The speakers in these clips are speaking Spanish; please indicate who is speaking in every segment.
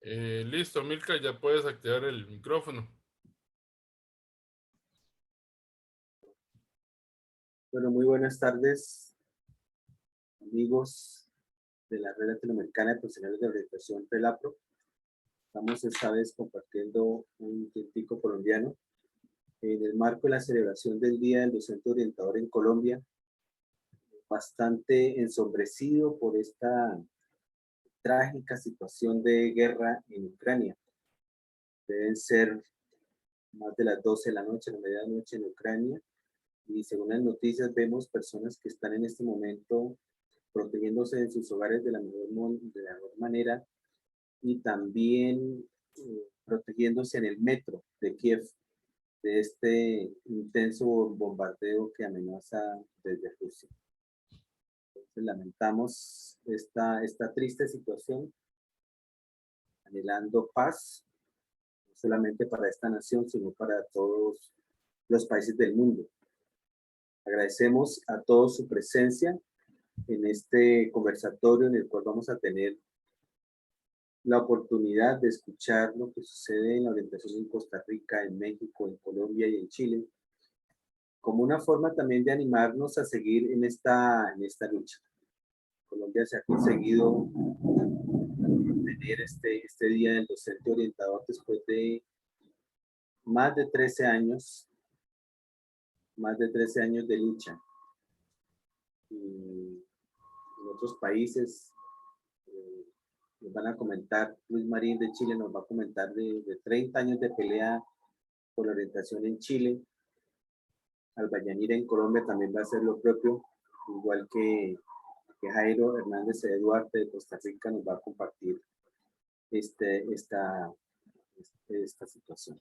Speaker 1: Listo, Milka, ya puedes activar el micrófono.
Speaker 2: Bueno, muy buenas tardes, amigos de la Red Latinoamericana de Profesionales de Orientación RELAPRO. Estamos esta vez compartiendo un tiempico colombiano en el marco de la celebración del Día del Docente Orientador en Colombia, bastante ensombrecido por esta trágica situación de guerra en Ucrania. Deben ser más de las 12 de la noche, la medianoche en Ucrania, y según las noticias vemos personas que están en este momento protegiéndose en sus hogares de la mejor manera y también protegiéndose en el metro de Kiev de este intenso bombardeo que amenaza desde Rusia. Entonces, lamentamos esta triste situación, anhelando paz, no solamente para esta nación, sino para todos los países del mundo. Agradecemos a todos su presencia en este conversatorio en el cual vamos a tener la oportunidad de escuchar lo que sucede en la orientación en Costa Rica, en México, en Colombia y en Chile, como una forma también de animarnos a seguir en esta lucha. Colombia se ha conseguido tener este Día del Docente Orientador después de más de 13 años de lucha. Y en otros países nos van a comentar, Luis Marín de Chile nos va a comentar de 30 años de pelea por la orientación en Chile. Albayanira en Colombia también va a hacer lo propio, igual que Jairo Hernández de Duarte de Costa Rica nos va a compartir esta situación.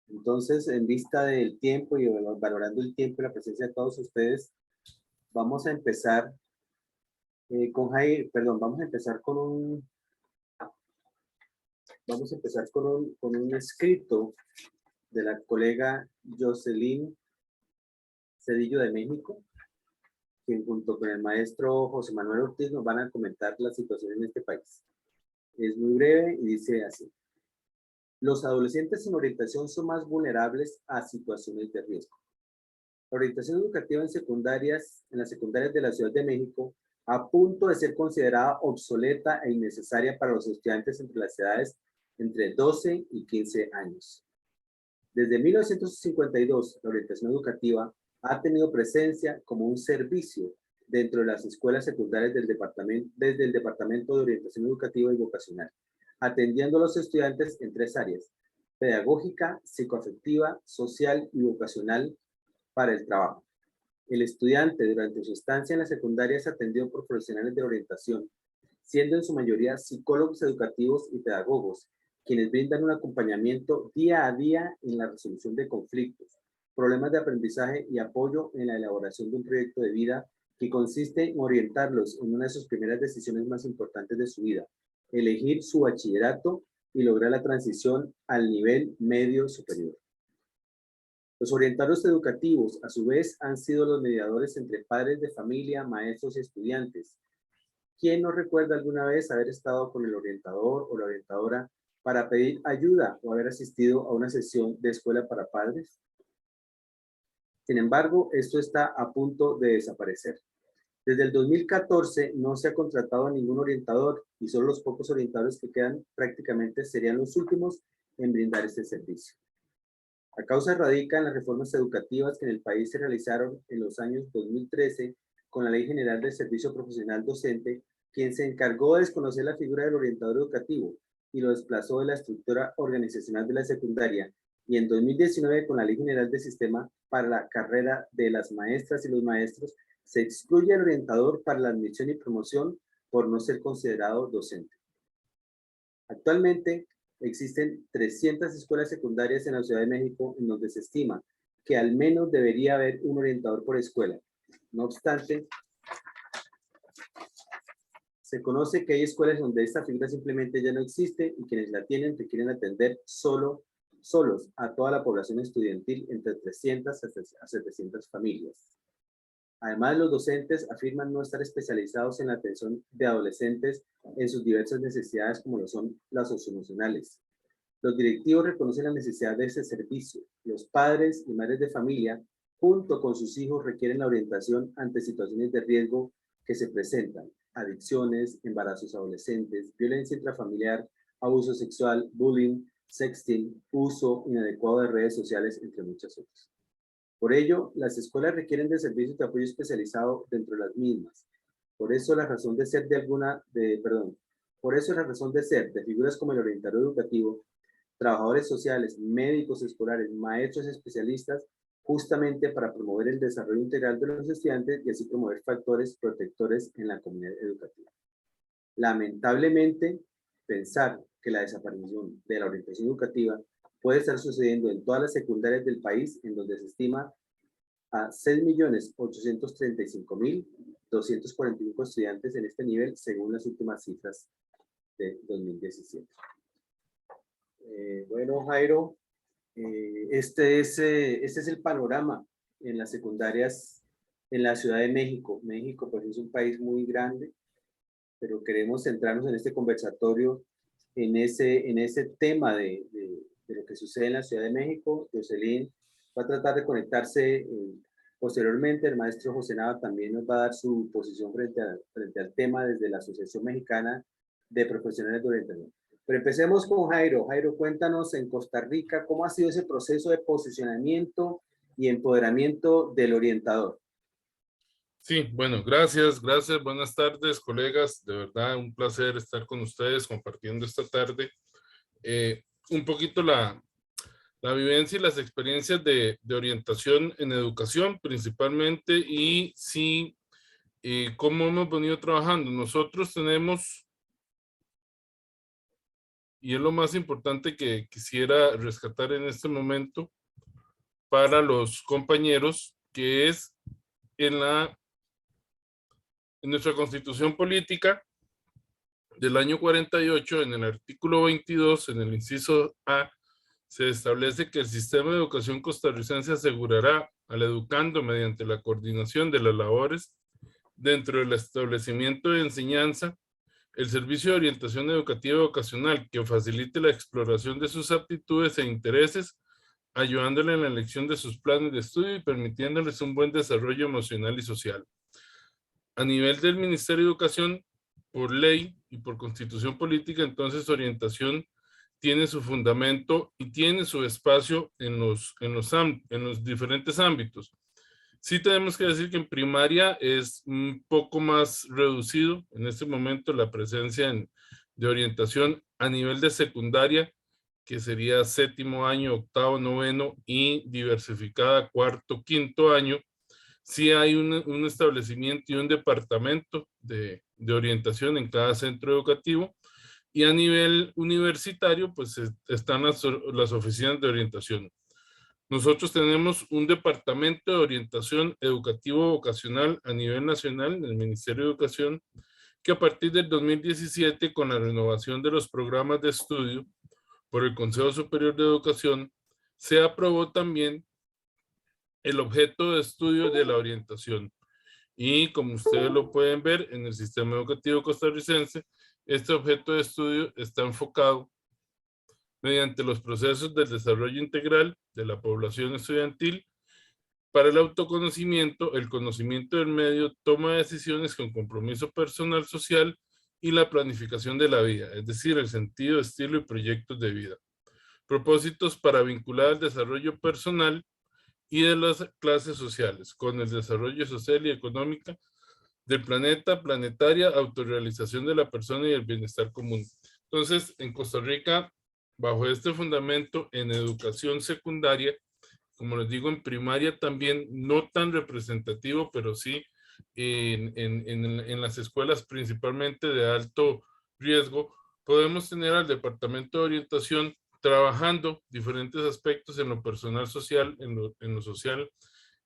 Speaker 2: Entonces, en vista del tiempo y valorando el tiempo y la presencia de todos ustedes, vamos a empezar con un escrito de la colega Jocelyn Cedillo de México, quien junto con el maestro José Manuel Ortiz nos van a comentar la situación en este país. Es muy breve y dice así: los adolescentes sin orientación son más vulnerables a situaciones de riesgo. La orientación educativa en las secundarias de la Ciudad de México, a punto de ser considerada obsoleta e innecesaria para los estudiantes entre las edades entre 12 y 15 años. Desde 1952, la orientación educativa ha tenido presencia como un servicio dentro de las escuelas secundarias desde el Departamento de Orientación Educativa y Vocacional, atendiendo a los estudiantes en 3 áreas: pedagógica, psicoafectiva, social y vocacional para el trabajo. El estudiante durante su estancia en la secundaria es atendido por profesionales de orientación, siendo en su mayoría psicólogos educativos y pedagogos, quienes brindan un acompañamiento día a día en la resolución de conflictos, problemas de aprendizaje y apoyo en la elaboración de un proyecto de vida que consiste en orientarlos en una de sus primeras decisiones más importantes de su vida: elegir su bachillerato y lograr la transición al nivel medio superior. Los orientadores educativos, a su vez, han sido los mediadores entre padres de familia, maestros y estudiantes. ¿Quién no recuerda alguna vez haber estado con el orientador o la orientadora para pedir ayuda o haber asistido a una sesión de escuela para padres? Sin embargo, esto está a punto de desaparecer. Desde el 2014 no se ha contratado a ningún orientador y solo los pocos orientadores que quedan prácticamente serían los últimos en brindar este servicio. La causa radica en las reformas educativas que en el país se realizaron en los años 2013 con la Ley General del Servicio Profesional Docente, quien se encargó de desconocer la figura del orientador educativo y lo desplazó de la estructura organizacional de la secundaria, y en 2019 con la Ley General del Sistema para la carrera de las maestras y los maestros se excluye al orientador para la admisión y promoción por no ser considerado docente. Actualmente existen 300 escuelas secundarias en la Ciudad de México en donde se estima que al menos debería haber un orientador por escuela. No obstante, se conoce que hay escuelas donde esta figura simplemente ya no existe y quienes la tienen requieren atender solos a toda la población estudiantil entre 300 a 700 familias. Además, los docentes afirman no estar especializados en la atención de adolescentes en sus diversas necesidades, como lo son las socioemocionales. Los directivos reconocen la necesidad de ese servicio. Los padres y madres de familia, junto con sus hijos, requieren la orientación ante situaciones de riesgo que se presentan: adicciones, embarazos adolescentes, violencia intrafamiliar, abuso sexual, bullying, sexting, uso inadecuado de redes sociales, entre muchas otras. Por ello, las escuelas requieren de servicios de apoyo especializado dentro de las mismas. Por eso la razón de ser por eso la razón de ser de figuras como el orientador educativo, trabajadores sociales, médicos escolares, maestros especialistas, justamente para promover el desarrollo integral de los estudiantes y así promover factores protectores en la comunidad educativa. Lamentablemente, pensar que la desaparición de la orientación educativa puede estar sucediendo en todas las secundarias del país, en donde se estima a 6.835.245 estudiantes en este nivel, según las últimas cifras de 2017. Bueno, Jairo, este es el panorama en las secundarias en la Ciudad de México. México, pues, es un país muy grande, pero queremos centrarnos en este conversatorio, en ese tema de lo que sucede en la Ciudad de México. Jocelyn va a tratar de conectarse posteriormente. El maestro José Nava también nos va a dar su posición frente al tema desde la Asociación Mexicana de Profesionales de Orientación. Pero empecemos con Jairo. Jairo, cuéntanos en Costa Rica cómo ha sido ese proceso de posicionamiento y empoderamiento del orientador.
Speaker 1: Sí, bueno, gracias, buenas tardes, colegas, de verdad un placer estar con ustedes compartiendo esta tarde un poquito la vivencia y las experiencias de orientación en educación principalmente, y sí, cómo hemos venido trabajando. Nosotros tenemos, y es lo más importante que quisiera rescatar en este momento para los compañeros, que es en nuestra Constitución Política del año 48, en el artículo 22, en el inciso A, se establece que el sistema de educación costarricense asegurará al educando, mediante la coordinación de las labores dentro del establecimiento de enseñanza, el servicio de orientación educativa y vocacional que facilite la exploración de sus aptitudes e intereses, ayudándole en la elección de sus planes de estudio y permitiéndoles un buen desarrollo emocional y social. A nivel del Ministerio de Educación, por ley y por constitución política, entonces orientación tiene su fundamento y tiene su espacio en los diferentes ámbitos. Sí tenemos que decir que en primaria es un poco más reducido en este momento la presencia de orientación. A nivel de secundaria, que sería séptimo año, octavo, noveno, y diversificada cuarto, quinto año, sí hay un establecimiento y un departamento de orientación en cada centro educativo. Y a nivel universitario, pues están las oficinas de orientación. Nosotros tenemos un departamento de orientación educativo vocacional a nivel nacional en el Ministerio de Educación, que a partir del 2017, con la renovación de los programas de estudio por el Consejo Superior de Educación, se aprobó también el objeto de estudio de la orientación. Y como ustedes lo pueden ver en el sistema educativo costarricense, este objeto de estudio está enfocado mediante los procesos del desarrollo integral de la población estudiantil para el autoconocimiento, el conocimiento del medio, toma de decisiones con compromiso personal social y la planificación de la vida, es decir, el sentido, estilo y proyectos de vida. Propósitos para vincular el desarrollo personal y de las clases sociales con el desarrollo social y económica del planeta, planetaria, autorrealización de la persona y el bienestar común. Entonces, en Costa Rica, bajo este fundamento, en educación secundaria, como les digo, en primaria también, no tan representativo, pero sí en las escuelas principalmente de alto riesgo, podemos tener al departamento de orientación trabajando diferentes aspectos en lo personal social, en lo social,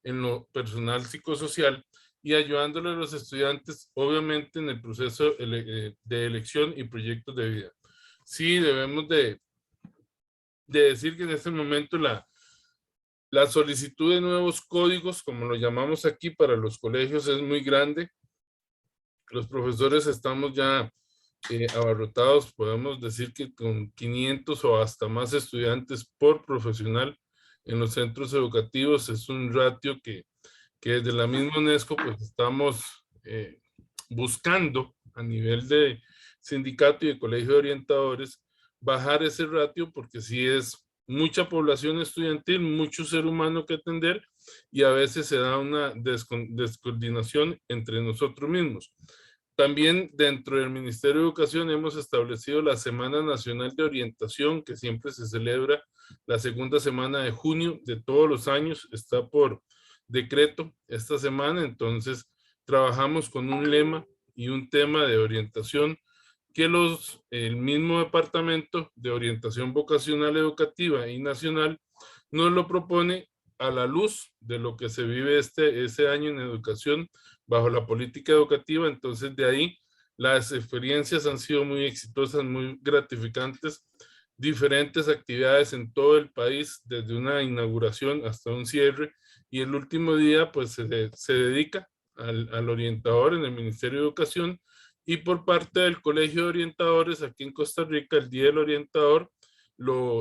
Speaker 1: en lo personal psicosocial, y ayudándole a los estudiantes, obviamente, en el proceso de elección y proyectos de vida. Sí, debemos de decir que en este momento La solicitud de nuevos códigos, como lo llamamos aquí para los colegios, es muy grande. Los profesores estamos ya abarrotados, podemos decir que con 500 o hasta más estudiantes por profesional en los centros educativos. Es un ratio que desde la misma UNESCO pues estamos buscando a nivel de sindicato y de colegio de orientadores bajar ese ratio, porque si es mucha población estudiantil, mucho ser humano que atender, y a veces se da una descoordinación entre nosotros mismos. También dentro del Ministerio de Educación hemos establecido la Semana Nacional de Orientación, que siempre se celebra la segunda semana de junio de todos los años. Está por decreto esta semana, entonces trabajamos con un lema y un tema de orientación que el mismo Departamento de Orientación Vocacional Educativa y Nacional nos lo propone a la luz de lo que se vive ese año en educación bajo la política educativa. Entonces de ahí las experiencias han sido muy exitosas, muy gratificantes, diferentes actividades en todo el país, desde una inauguración hasta un cierre, y el último día pues se dedica al orientador en el Ministerio de Educación, y por parte del Colegio de Orientadores aquí en Costa Rica, el Día del Orientador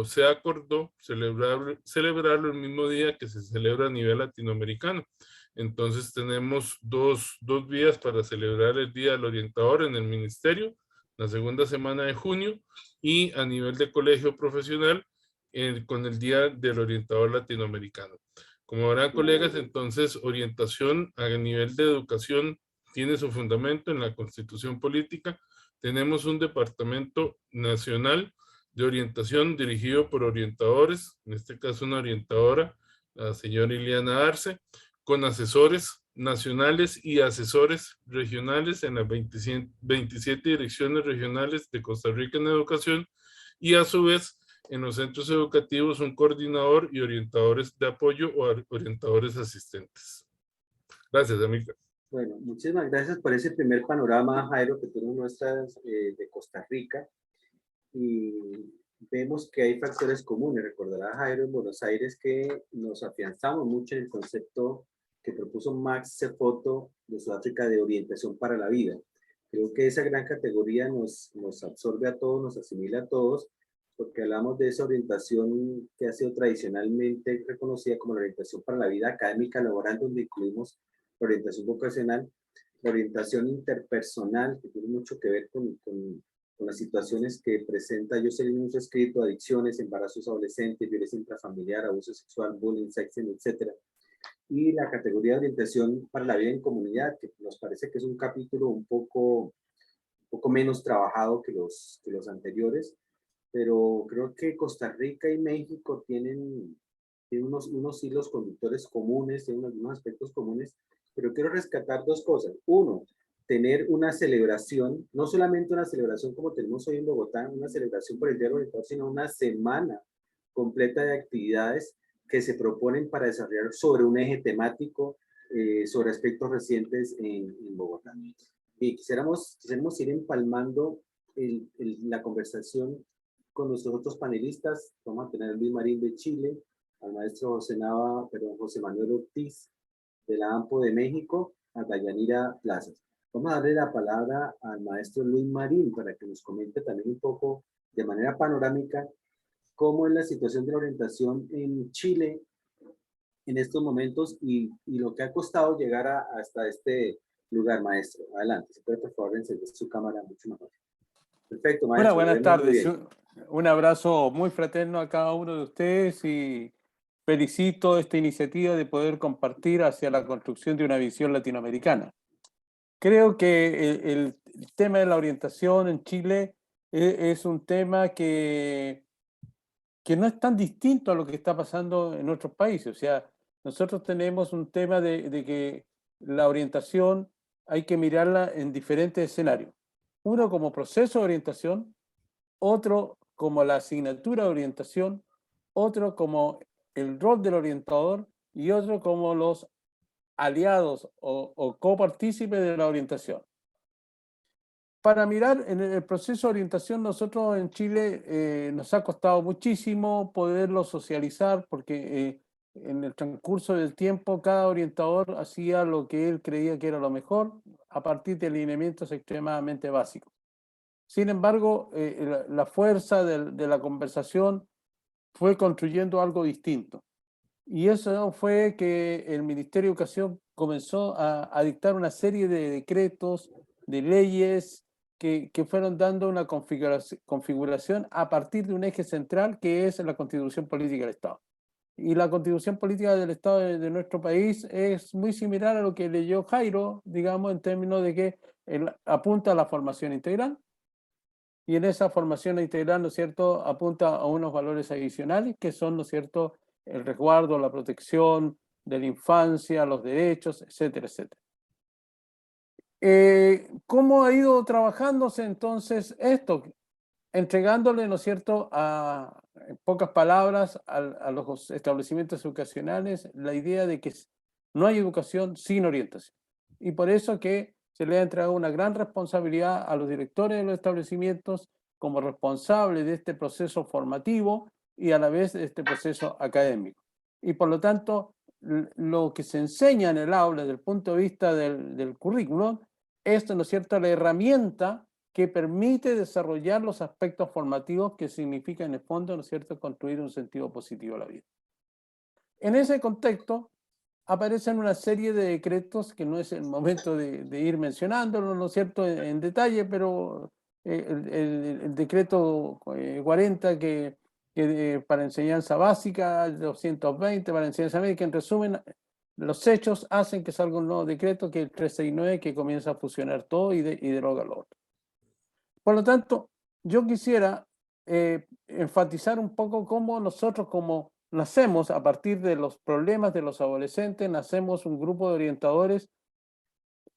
Speaker 1: se acordó celebrarlo el mismo día que se celebra a nivel latinoamericano. Entonces tenemos dos días para celebrar el Día del Orientador en el Ministerio, la segunda semana de junio, y a nivel de colegio profesional con el Día del Orientador Latinoamericano. Como verán, colegas, entonces orientación a nivel de educación tiene su fundamento en la Constitución Política. Tenemos un Departamento Nacional de Orientación dirigido por orientadores, en este caso una orientadora, la señora Iliana Arce, con asesores nacionales y asesores regionales en las 27 direcciones regionales de Costa Rica en educación, y a su vez en los centros educativos un coordinador y orientadores de apoyo o orientadores asistentes. Gracias, amiga.
Speaker 2: Bueno, muchísimas gracias por ese primer panorama, Jairo, que tú nos muestras de Costa Rica. Y vemos que hay factores comunes. Recordará Jairo en Buenos Aires que nos afianzamos mucho en el concepto que propuso Max Cefoto de Sudáfrica de orientación para la vida. Creo que esa gran categoría nos absorbe a todos, nos asimila a todos, porque hablamos de esa orientación que ha sido tradicionalmente reconocida como la orientación para la vida académica laboral, donde incluimos la orientación vocacional, la orientación interpersonal, que tiene mucho que ver con las situaciones que presenta Jocelyn en su escrito: adicciones, embarazos adolescentes, violencia intrafamiliar, abuso sexual, bullying, sexting, etc. Y la categoría de orientación para la vida en comunidad, que nos parece que es un capítulo un poco menos trabajado que los anteriores, pero creo que Costa Rica y México tienen unos hilos conductores comunes, tienen algunos aspectos comunes, pero quiero rescatar dos cosas. Uno, tener una celebración, no solamente una celebración como tenemos hoy en Bogotá, una celebración por el Día del Orientador, sino una semana completa de actividades que se proponen para desarrollar sobre un eje temático, sobre aspectos recientes en Bogotá. Y quisiéramos ir empalmando la conversación con nuestros otros panelistas. Vamos a tener a Luis Marín de Chile, al maestro José Manuel Ortiz de la AMPO de México, a Dayanira Plazas. Vamos a darle la palabra al maestro Luis Marín para que nos comente también un poco de manera panorámica cómo es la situación de la orientación en Chile en estos momentos y lo que ha costado llegar hasta este lugar, maestro. Adelante, si puede por favor encender su cámara mucho mejor. Perfecto, maestro.
Speaker 3: Buenas tardes. Un abrazo muy fraterno a cada uno de ustedes y felicito esta iniciativa de poder compartir hacia la construcción de una visión latinoamericana. Creo que el tema de la orientación en Chile es un tema que no es tan distinto a lo que está pasando en otros países. O sea, nosotros tenemos un tema de que la orientación hay que mirarla en diferentes escenarios. Uno como proceso de orientación, otro como la asignatura de orientación, otro como el rol del orientador y otro como los aliados o copartícipes de la orientación. Para mirar en el proceso de orientación, nosotros en Chile nos ha costado muchísimo poderlo socializar porque en el transcurso del tiempo cada orientador hacía lo que él creía que era lo mejor a partir de lineamientos extremadamente básicos. Sin embargo, la fuerza de la conversación fue construyendo algo distinto. Y eso fue que el Ministerio de Educación comenzó a dictar una serie de decretos, de leyes que fueron dando una configuración a partir de un eje central que es la Constitución Política del Estado. Y la Constitución Política del Estado de nuestro país es muy similar a lo que leyó Jairo, digamos, en términos de que apunta a la formación integral. Y en esa formación integral, ¿no es cierto?, apunta a unos valores adicionales que son, ¿no es cierto?, el resguardo, la protección de la infancia, los derechos, etcétera, etcétera. ¿Cómo ha ido trabajándose entonces esto? Entregándole, ¿no es cierto?, en pocas palabras, a los establecimientos educacionales la idea de que no hay educación sin orientación. Y por eso que se le ha entregado una gran responsabilidad a los directores de los establecimientos como responsables de este proceso formativo y a la vez de este proceso académico. Y por lo tanto, lo que se enseña en el aula desde el punto de vista del currículum es, ¿no es cierto?, la herramienta que permite desarrollar los aspectos formativos que significa en el fondo, ¿no es cierto?, construir un sentido positivo a la vida. En ese contexto aparecen una serie de decretos que no es el momento de ir mencionándolos, ¿no es cierto?, en detalle, pero el decreto 40 para enseñanza básica, el 220 para enseñanza media, que en resumen los hechos hacen que salga un nuevo decreto que es el 369 que comienza a fusionar todo y deroga lo otro. Por lo tanto, yo quisiera enfatizar un poco cómo nosotros, como nacemos a partir de los problemas de los adolescentes, nacemos un grupo de orientadores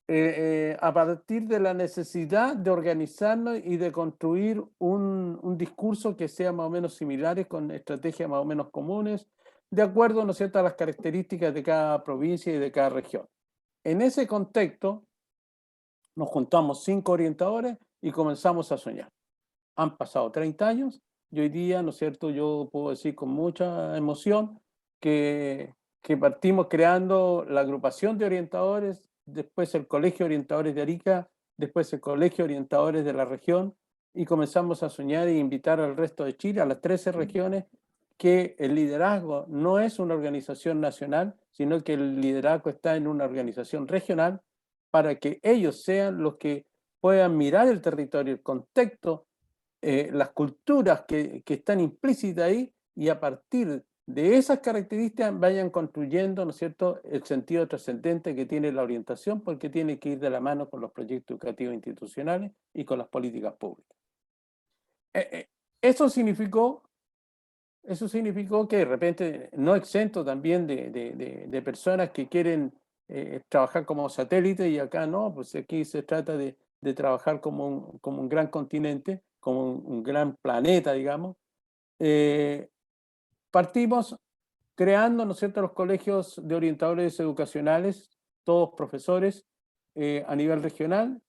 Speaker 3: a partir de la necesidad de organizarnos y de construir un discurso que sea más o menos similares, con estrategias más o menos comunes, de acuerdo, ¿no es cierto?, a las características de cada provincia y de cada región. En ese contexto, nos juntamos 5 orientadores y comenzamos a soñar. Han pasado 30 años y hoy día, ¿no es cierto?, yo puedo decir con mucha emoción que partimos creando la agrupación de orientadores, después el Colegio de Orientadores de Arica, después el Colegio de Orientadores de la región y comenzamos a soñar e invitar al resto de Chile, a las 13 regiones, que el liderazgo no es una organización nacional, sino que el liderazgo está en una organización regional para que ellos sean los que puedan mirar el territorio, el contexto, las culturas que están implícitas ahí y a partir de esas características vayan construyendo, ¿no es cierto?, el sentido trascendente que tiene la orientación, porque tiene que ir de la mano con los proyectos educativos institucionales y con las políticas públicas. Eso significó que de repente, no exento también de personas que quieren trabajar como satélite y acá no, pues aquí se trata de trabajar como un gran continente, como un gran planeta, digamos. Partimos creando, ¿no es cierto?, los colegios de orientadores educacionales, todos profesores a nivel regional,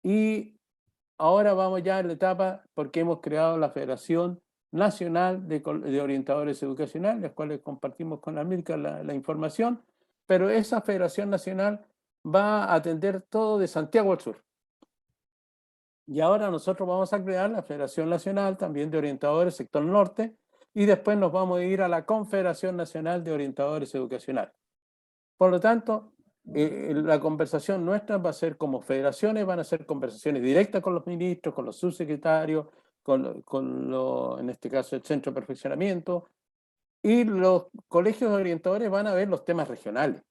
Speaker 3: y ahora vamos ya en la etapa porque hemos creado la Federación Nacional de Orientadores Educacionales, las cuales compartimos con la Amilcar la información, pero esa Federación Nacional va a atender todo de Santiago al sur. Y ahora nosotros vamos a crear la Federación Nacional también de Orientadores Sector Norte y después nos vamos a ir a la Confederación Nacional de Orientadores Educacionales. Por lo tanto, la conversación nuestra va a ser como federaciones, van a ser conversaciones directas con los ministros, con los subsecretarios, en este caso el Centro de Perfeccionamiento, y los colegios de orientadores van a ver los temas regionales,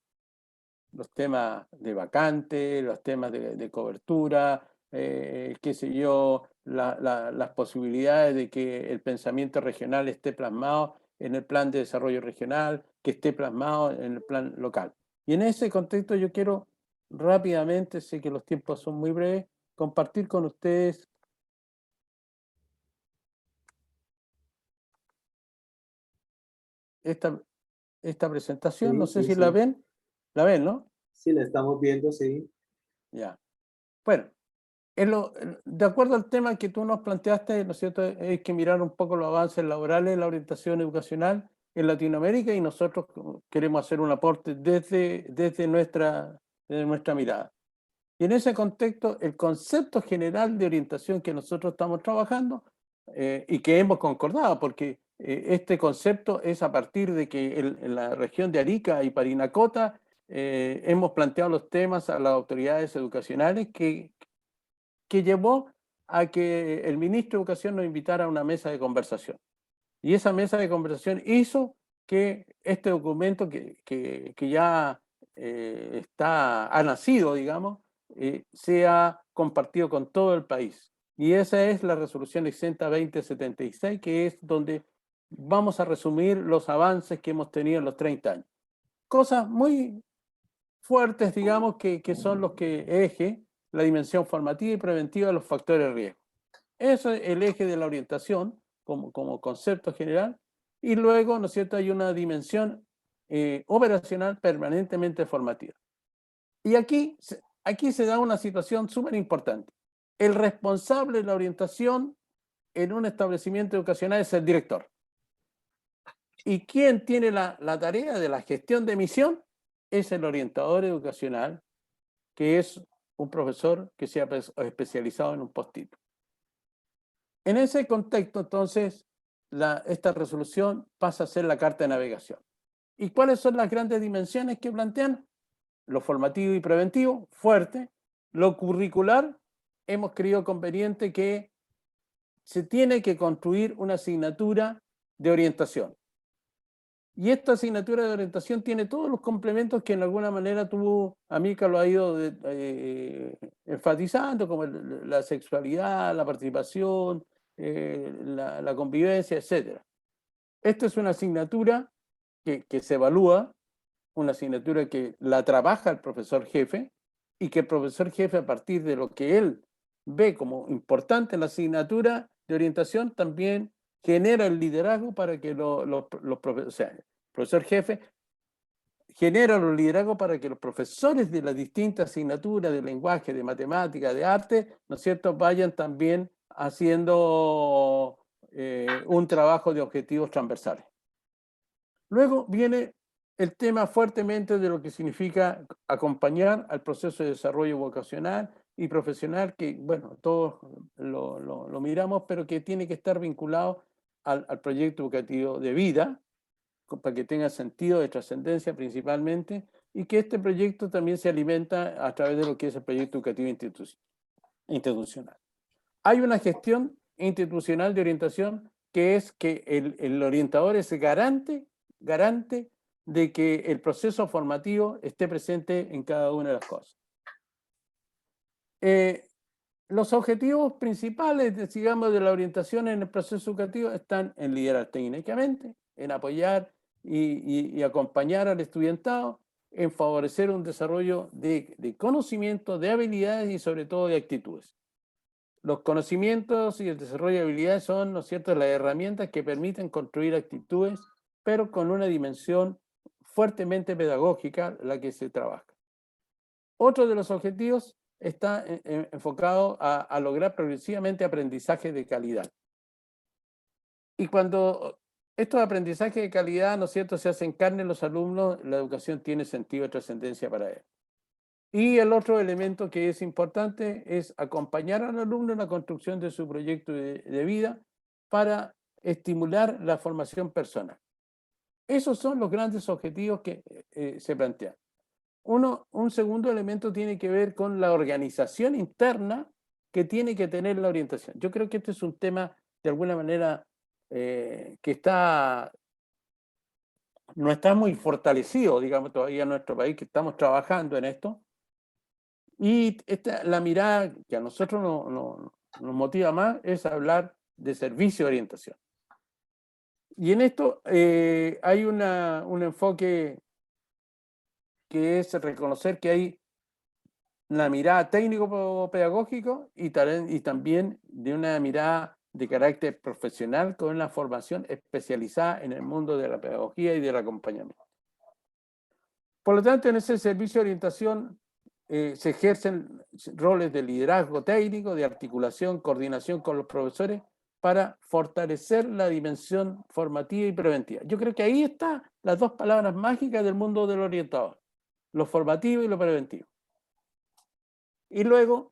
Speaker 3: los temas de vacante, los temas de cobertura, qué sé yo, las posibilidades de que el pensamiento regional esté plasmado en el plan de desarrollo regional, que esté plasmado en el plan local. Y en ese contexto yo quiero rápidamente, sé que los tiempos son muy breves, compartir con ustedes esta presentación. No sé si la ven. La ven, ¿no?
Speaker 2: Sí, la estamos viendo, sí.
Speaker 3: Ya. Bueno, de acuerdo al tema que tú nos planteaste, ¿no es cierto?, hay que mirar un poco los avances laborales, la orientación educacional. en Latinoamérica y nosotros queremos hacer un aporte desde nuestra mirada. Y en ese contexto, el concepto general de orientación que nosotros estamos trabajando y que hemos concordado, porque este concepto es a partir de que en la región de Arica y Parinacota hemos planteado los temas a las autoridades educacionales que llevó a que el ministro de Educación nos invitara a una mesa de conversación. Y esa mesa de conversación hizo que este documento que ya ha nacido, digamos, sea compartido con todo el país. Y esa es la resolución exenta 2076, que es donde vamos a resumir los avances que hemos tenido en los 30 años. Cosas muy fuertes, digamos, que son los que eje la dimensión formativa y preventiva de los factores de riesgo. Eso es el eje de la orientación como concepto general. Y luego, ¿no es cierto?, hay una dimensión operacional permanentemente formativa. Y aquí se da una situación súper importante. El responsable de la orientación en un establecimiento educacional es el director. ¿Y quién tiene la tarea de la gestión de misión? Es el orientador educacional, que es un profesor que se ha especializado en un posttítulo. En ese contexto, entonces, esta resolución pasa a ser la carta de navegación. ¿Y cuáles son las grandes dimensiones que plantean? Lo formativo y preventivo, fuerte. Lo curricular, hemos creído conveniente que se tiene que construir una asignatura de orientación. Y esta asignatura de orientación tiene todos los complementos que en alguna manera Amílcar lo ha ido enfatizando, como la sexualidad, la participación, la convivencia, etc. Esta es una asignatura que se evalúa, una asignatura que la trabaja el profesor jefe y que el profesor jefe, a partir de lo que él ve como importante en la asignatura de orientación, también genera el liderazgo para que los profesores, o sea, el profesor jefe genera los liderazgos para que los profesores de las distintas asignaturas de lenguaje, de matemática, de arte, ¿no es cierto?, vayan también haciendo un trabajo de objetivos transversales. Luego viene el tema fuertemente de lo que significa acompañar al proceso de desarrollo vocacional y profesional, que, bueno, todos lo miramos, pero que tiene que estar vinculado al proyecto educativo de vida, para que tenga sentido de trascendencia principalmente, y que este proyecto también se alimenta a través de lo que es el proyecto educativo institucional. Hay una gestión institucional de orientación que es que el orientador es garante de que el proceso formativo esté presente en cada una de las cosas. Los objetivos principales, digamos, de la orientación en el proceso educativo están en liderar técnicamente, en apoyar y acompañar al estudiantado, en favorecer un desarrollo de conocimiento, de habilidades y sobre todo de actitudes. Los conocimientos y el desarrollo de habilidades son, ¿no es cierto?, las herramientas que permiten construir actitudes, pero con una dimensión fuertemente pedagógica la que se trabaja. Otro de los objetivos está enfocado a lograr progresivamente aprendizaje de calidad. Y cuando estos aprendizajes de calidad, ¿no es cierto?, se hacen carne en los alumnos, la educación tiene sentido de trascendencia para él. Y el otro elemento que es importante es acompañar al alumno en la construcción de su proyecto de vida para estimular la formación personal. Esos son los grandes objetivos que se plantean. Un segundo elemento tiene que ver con la organización interna que tiene que tener la orientación. Yo creo que este es un tema, de alguna manera, que no está muy fortalecido, digamos, todavía en nuestro país, que estamos trabajando en esto. Y la mirada que a nosotros nos motiva más es hablar de servicio de orientación. Y en esto hay un enfoque que es reconocer que hay una mirada técnico-pedagógico y también de una mirada de carácter profesional con una formación especializada en el mundo de la pedagogía y del acompañamiento. Por lo tanto, en ese servicio de orientación se ejercen roles de liderazgo técnico, de articulación, coordinación con los profesores, para fortalecer la dimensión formativa y preventiva. Yo creo que ahí están las dos palabras mágicas del mundo del orientador, lo formativo y lo preventivo. Y luego,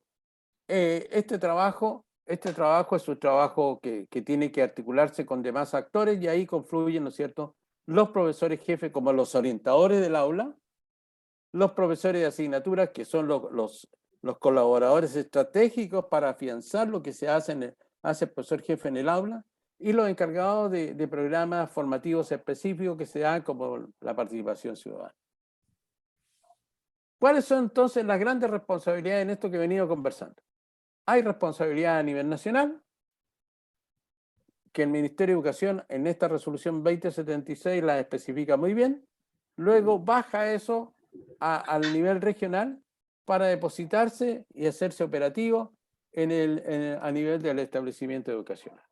Speaker 3: este trabajo es un trabajo que tiene que articularse con demás actores y ahí confluyen, ¿no es cierto?, los profesores jefes como los orientadores del aula, los profesores de asignaturas que son los colaboradores estratégicos para afianzar lo que se hace, hace el profesor jefe en el aula, y los encargados de programas formativos específicos que se dan como la participación ciudadana. ¿Cuáles son entonces las grandes responsabilidades en esto que he venido conversando? Hay responsabilidad a nivel nacional, que el Ministerio de Educación en esta resolución 2076 la especifica muy bien. Luego baja eso al nivel regional para depositarse y hacerse operativo a nivel del establecimiento educacional.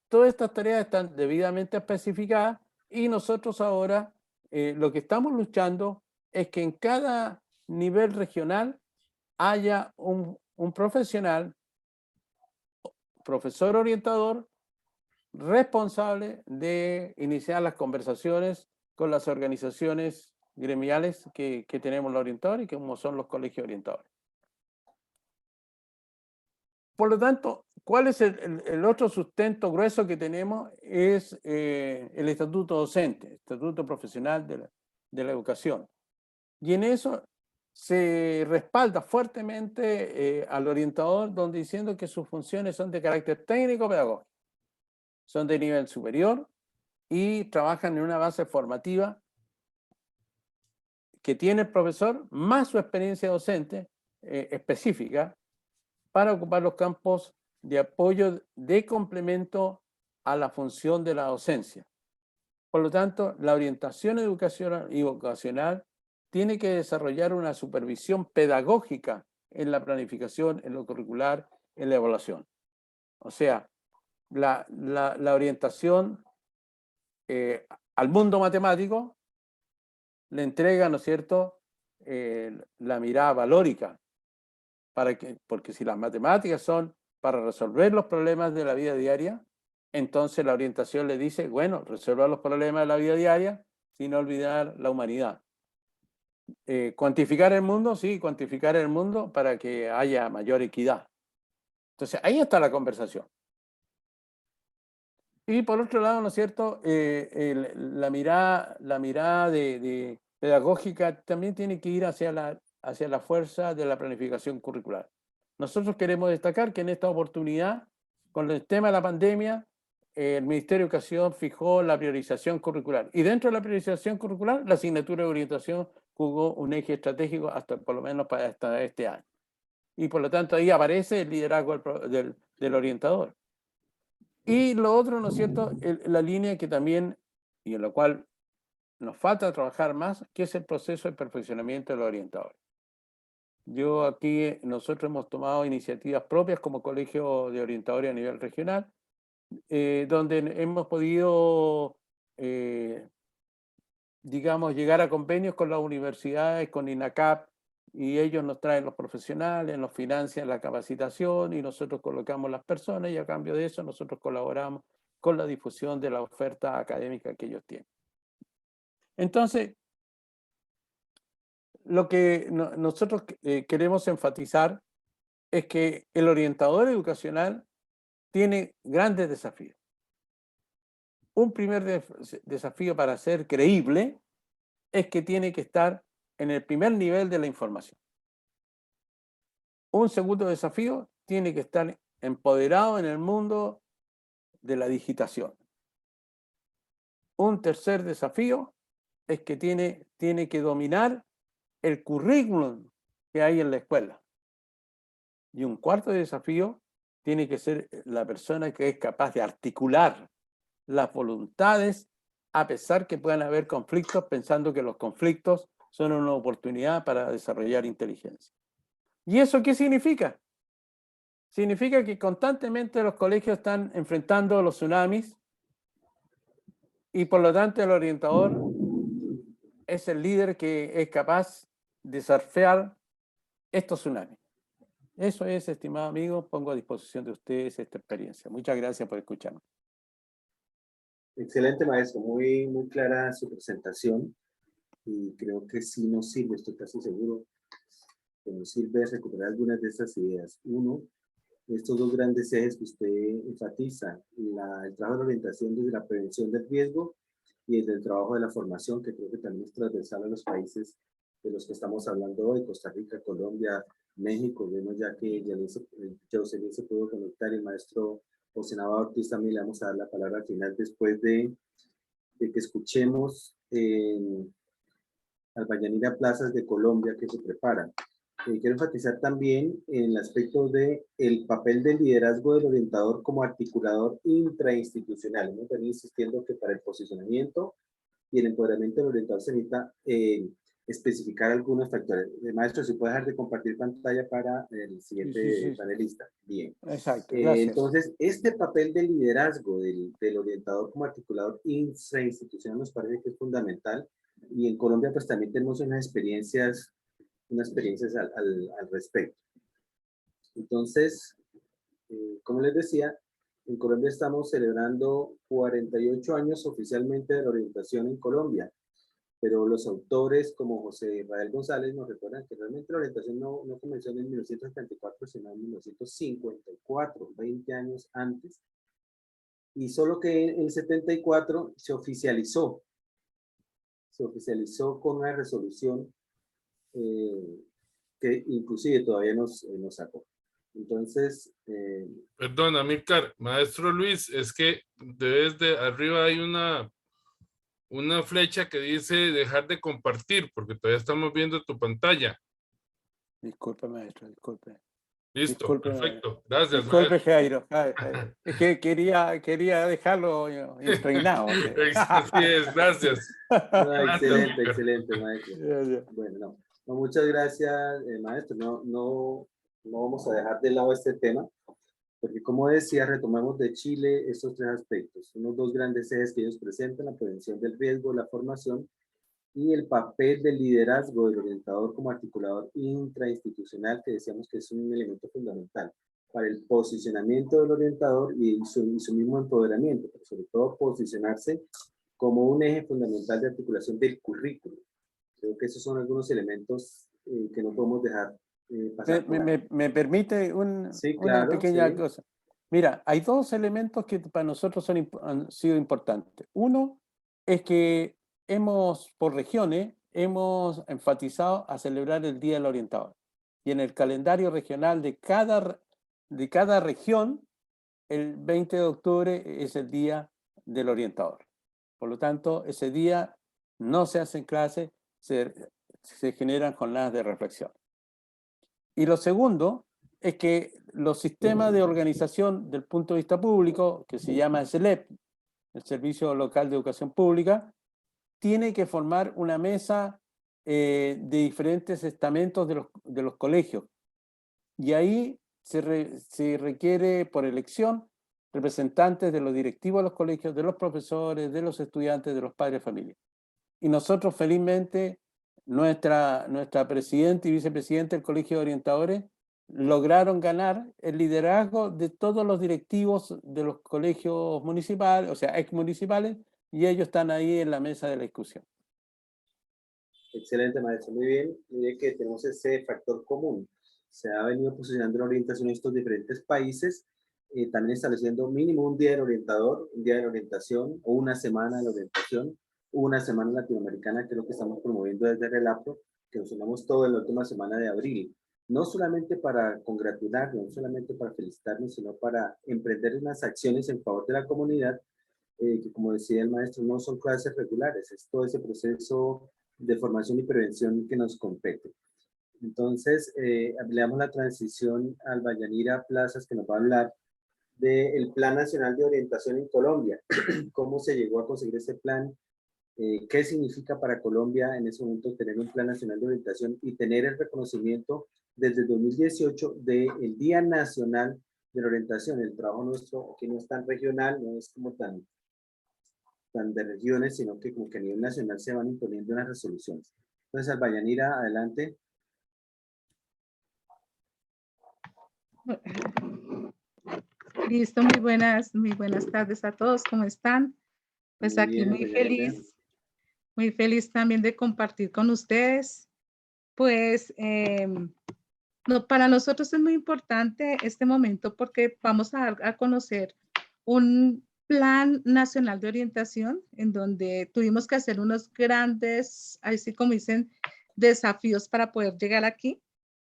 Speaker 3: Todas estas tareas están debidamente especificadas y nosotros ahora lo que estamos luchando es que en cada nivel regional haya un profesional, profesor orientador, responsable de iniciar las conversaciones con las organizaciones gremiales que tenemos los orientadores y como son los colegios orientadores. Por lo tanto, ¿cuál es el otro sustento grueso que tenemos? Es el estatuto docente, estatuto profesional de la educación. Y en eso se respalda fuertemente al orientador, donde diciendo que sus funciones son de carácter técnico-pedagógico, son de nivel superior y trabajan en una base formativa que tiene el profesor más su experiencia docente específica para ocupar los campos de apoyo de complemento a la función de la docencia. Por lo tanto, la orientación educacional y vocacional tiene que desarrollar una supervisión pedagógica en la planificación, en lo curricular, en la evaluación. O sea, la orientación al mundo matemático le entrega, ¿no es cierto?, la mirada valórica, porque si las matemáticas son para resolver los problemas de la vida diaria, entonces la orientación le dice, bueno, resolver los problemas de la vida diaria sin olvidar la humanidad. Cuantificar el mundo, sí, cuantificar el mundo para que haya mayor equidad. Entonces, ahí está la conversación. Y por otro lado, ¿no es cierto?, la mirada pedagógica también tiene que ir hacia la fuerza de la planificación curricular. Nosotros queremos destacar que en esta oportunidad, con el tema de la pandemia, el Ministerio de Educación fijó la priorización curricular. Y dentro de la priorización curricular, la asignatura de orientación jugó un eje estratégico hasta por lo menos para este año. Y por lo tanto ahí aparece el liderazgo del orientador. Y lo otro, ¿no es cierto?, la línea que también, y en lo cual nos falta trabajar más, que es el proceso de perfeccionamiento de los orientadores. Yo aquí, nosotros hemos tomado iniciativas propias como colegio de orientadores a nivel regional, donde hemos podido, digamos, llegar a convenios con las universidades, con INACAP, y ellos nos traen los profesionales, nos financian la capacitación y nosotros colocamos las personas y a cambio de eso nosotros colaboramos con la difusión de la oferta académica que ellos tienen. Entonces, lo que nosotros queremos enfatizar es que el orientador educacional tiene grandes desafíos. Un primer desafío para ser creíble es que tiene que estar en el primer nivel de la información. Un segundo desafío, tiene que estar empoderado en el mundo de la digitación. Un tercer desafío es que tiene que dominar el currículum que hay en la escuela. Y un cuarto desafío, tiene que ser la persona que es capaz de articular las voluntades a pesar que puedan haber conflictos, pensando que los conflictos son una oportunidad para desarrollar inteligencia. ¿Y eso qué significa? Significa que constantemente los colegios están enfrentando los tsunamis y por lo tanto el orientador es el líder que es capaz de surfear estos tsunamis. Eso es, estimado amigo, pongo a disposición de ustedes esta experiencia. Muchas gracias por escucharme.
Speaker 2: Excelente, maestro. Muy clara su presentación y creo que sí nos sirve, estoy casi seguro que nos sirve recuperar algunas de estas ideas. Uno, estos dos grandes ejes que usted enfatiza, el trabajo de orientación desde la prevención del riesgo y desde el trabajo de la formación, que creo que también es transversal a los países de los que estamos hablando hoy, Costa Rica, Colombia, México. Vemos ya que Jocelyn se pudo conectar y el maestro José Navarro Ortiz también le vamos a dar la palabra al final después de que escuchemos al Vallanira Plazas de Colombia que se preparan. Quiero enfatizar también en el aspecto de el papel del liderazgo del orientador como articulador intrainstitucional. Hemos venido insistiendo que para el posicionamiento y el empoderamiento del orientador se necesita especificar algunos factores. Maestro, si puede dejar de compartir pantalla para el siguiente panelista. Bien.
Speaker 3: Exacto, gracias.
Speaker 2: Entonces, este papel del liderazgo del orientador como articulador intrainstitucional nos parece que es fundamental. Y en Colombia pues también tenemos unas experiencias al respecto. Entonces, como les decía, en Colombia estamos celebrando 48 años oficialmente de la orientación en Colombia, pero los autores como José Israel González nos recuerdan que realmente la orientación no comenzó en 1934, sino en 1954, 20 años antes. Y solo que en el 74 se oficializó con una resolución que inclusive todavía nos sacó. Entonces...
Speaker 1: Perdón, Amílcar, maestro Luis, es que desde arriba hay una flecha que dice dejar de compartir, porque todavía estamos viendo tu pantalla.
Speaker 3: Disculpe, maestro, disculpe.
Speaker 1: Listo,
Speaker 3: Disculpe,
Speaker 1: perfecto. Gracias,
Speaker 3: disculpe,
Speaker 1: maestro.
Speaker 3: Jairo. Es que quería dejarlo impregnado.
Speaker 2: Así
Speaker 1: es, gracias.
Speaker 2: Excelente, maestro. Bueno, muchas gracias, maestro. No vamos a dejar de lado este tema, porque como decía, retomamos de Chile estos tres aspectos, unos dos grandes ejes que ellos presentan: la prevención del riesgo, la formación y el papel del liderazgo del orientador como articulador intrainstitucional, que decíamos que es un elemento fundamental para el posicionamiento del orientador y su mismo empoderamiento, pero sobre todo posicionarse como un eje fundamental de articulación del currículo. Creo que esos son algunos elementos que no podemos dejar pasar.
Speaker 3: ¿Me permite
Speaker 2: sí, claro,
Speaker 3: una pequeña cosa? Mira, hay dos elementos que para nosotros han sido importantes. Uno es que por regiones, hemos enfatizado a celebrar el Día del Orientador. Y en el calendario regional de cada región, el 20 de octubre es el Día del Orientador. Por lo tanto, ese día no se hacen clases, se generan jornadas de reflexión. Y lo segundo es que los sistemas de organización del punto de vista público, que se llama SLEP, el Servicio Local de Educación Pública, tiene que formar una mesa de diferentes estamentos de los colegios. Y ahí se requiere por elección representantes de los directivos de los colegios, de los profesores, de los estudiantes, de los padres de familia. Y nosotros felizmente, nuestra presidenta y vicepresidenta del Colegio de Orientadores lograron ganar el liderazgo de todos los directivos de los colegios municipales, o sea, ex municipales, y ellos están ahí en la mesa de la discusión.
Speaker 2: Excelente, maestro. Muy bien que tenemos ese factor común. Se ha venido posicionando la orientación en estos diferentes países, también estableciendo mínimo un día del orientador, un día de la orientación o una semana de la orientación, una semana latinoamericana, que es lo que estamos promoviendo desde Relapro, que nos unamos todo en la última semana de abril. No solamente para congratularnos, no solamente para felicitarnos, sino para emprender unas acciones en favor de la comunidad, que como decía el maestro, no son clases regulares, es todo ese proceso de formación y prevención que nos compete. Entonces, le damos la transición al Vallanira Plazas, que nos va a hablar del Plan Nacional de Orientación en Colombia. ¿Cómo se llegó a conseguir ese plan? ¿Qué significa para Colombia en ese momento tener un Plan Nacional de Orientación y tener el reconocimiento desde 2018 del Día Nacional de la Orientación? El trabajo nuestro aquí no es tan regional, no es como tan de regiones, sino que como que a nivel nacional se van imponiendo unas resoluciones. Entonces, Albayanira, adelante.
Speaker 4: Listo, muy buenas tardes a todos, ¿cómo están? Pues
Speaker 2: Muy
Speaker 4: aquí
Speaker 2: bien, doña Elena.
Speaker 4: muy feliz también de compartir con ustedes. Pues para nosotros es muy importante este momento porque vamos a dar a conocer un Plan Nacional de Orientación en donde tuvimos que hacer unos grandes, así como dicen, desafíos para poder llegar aquí.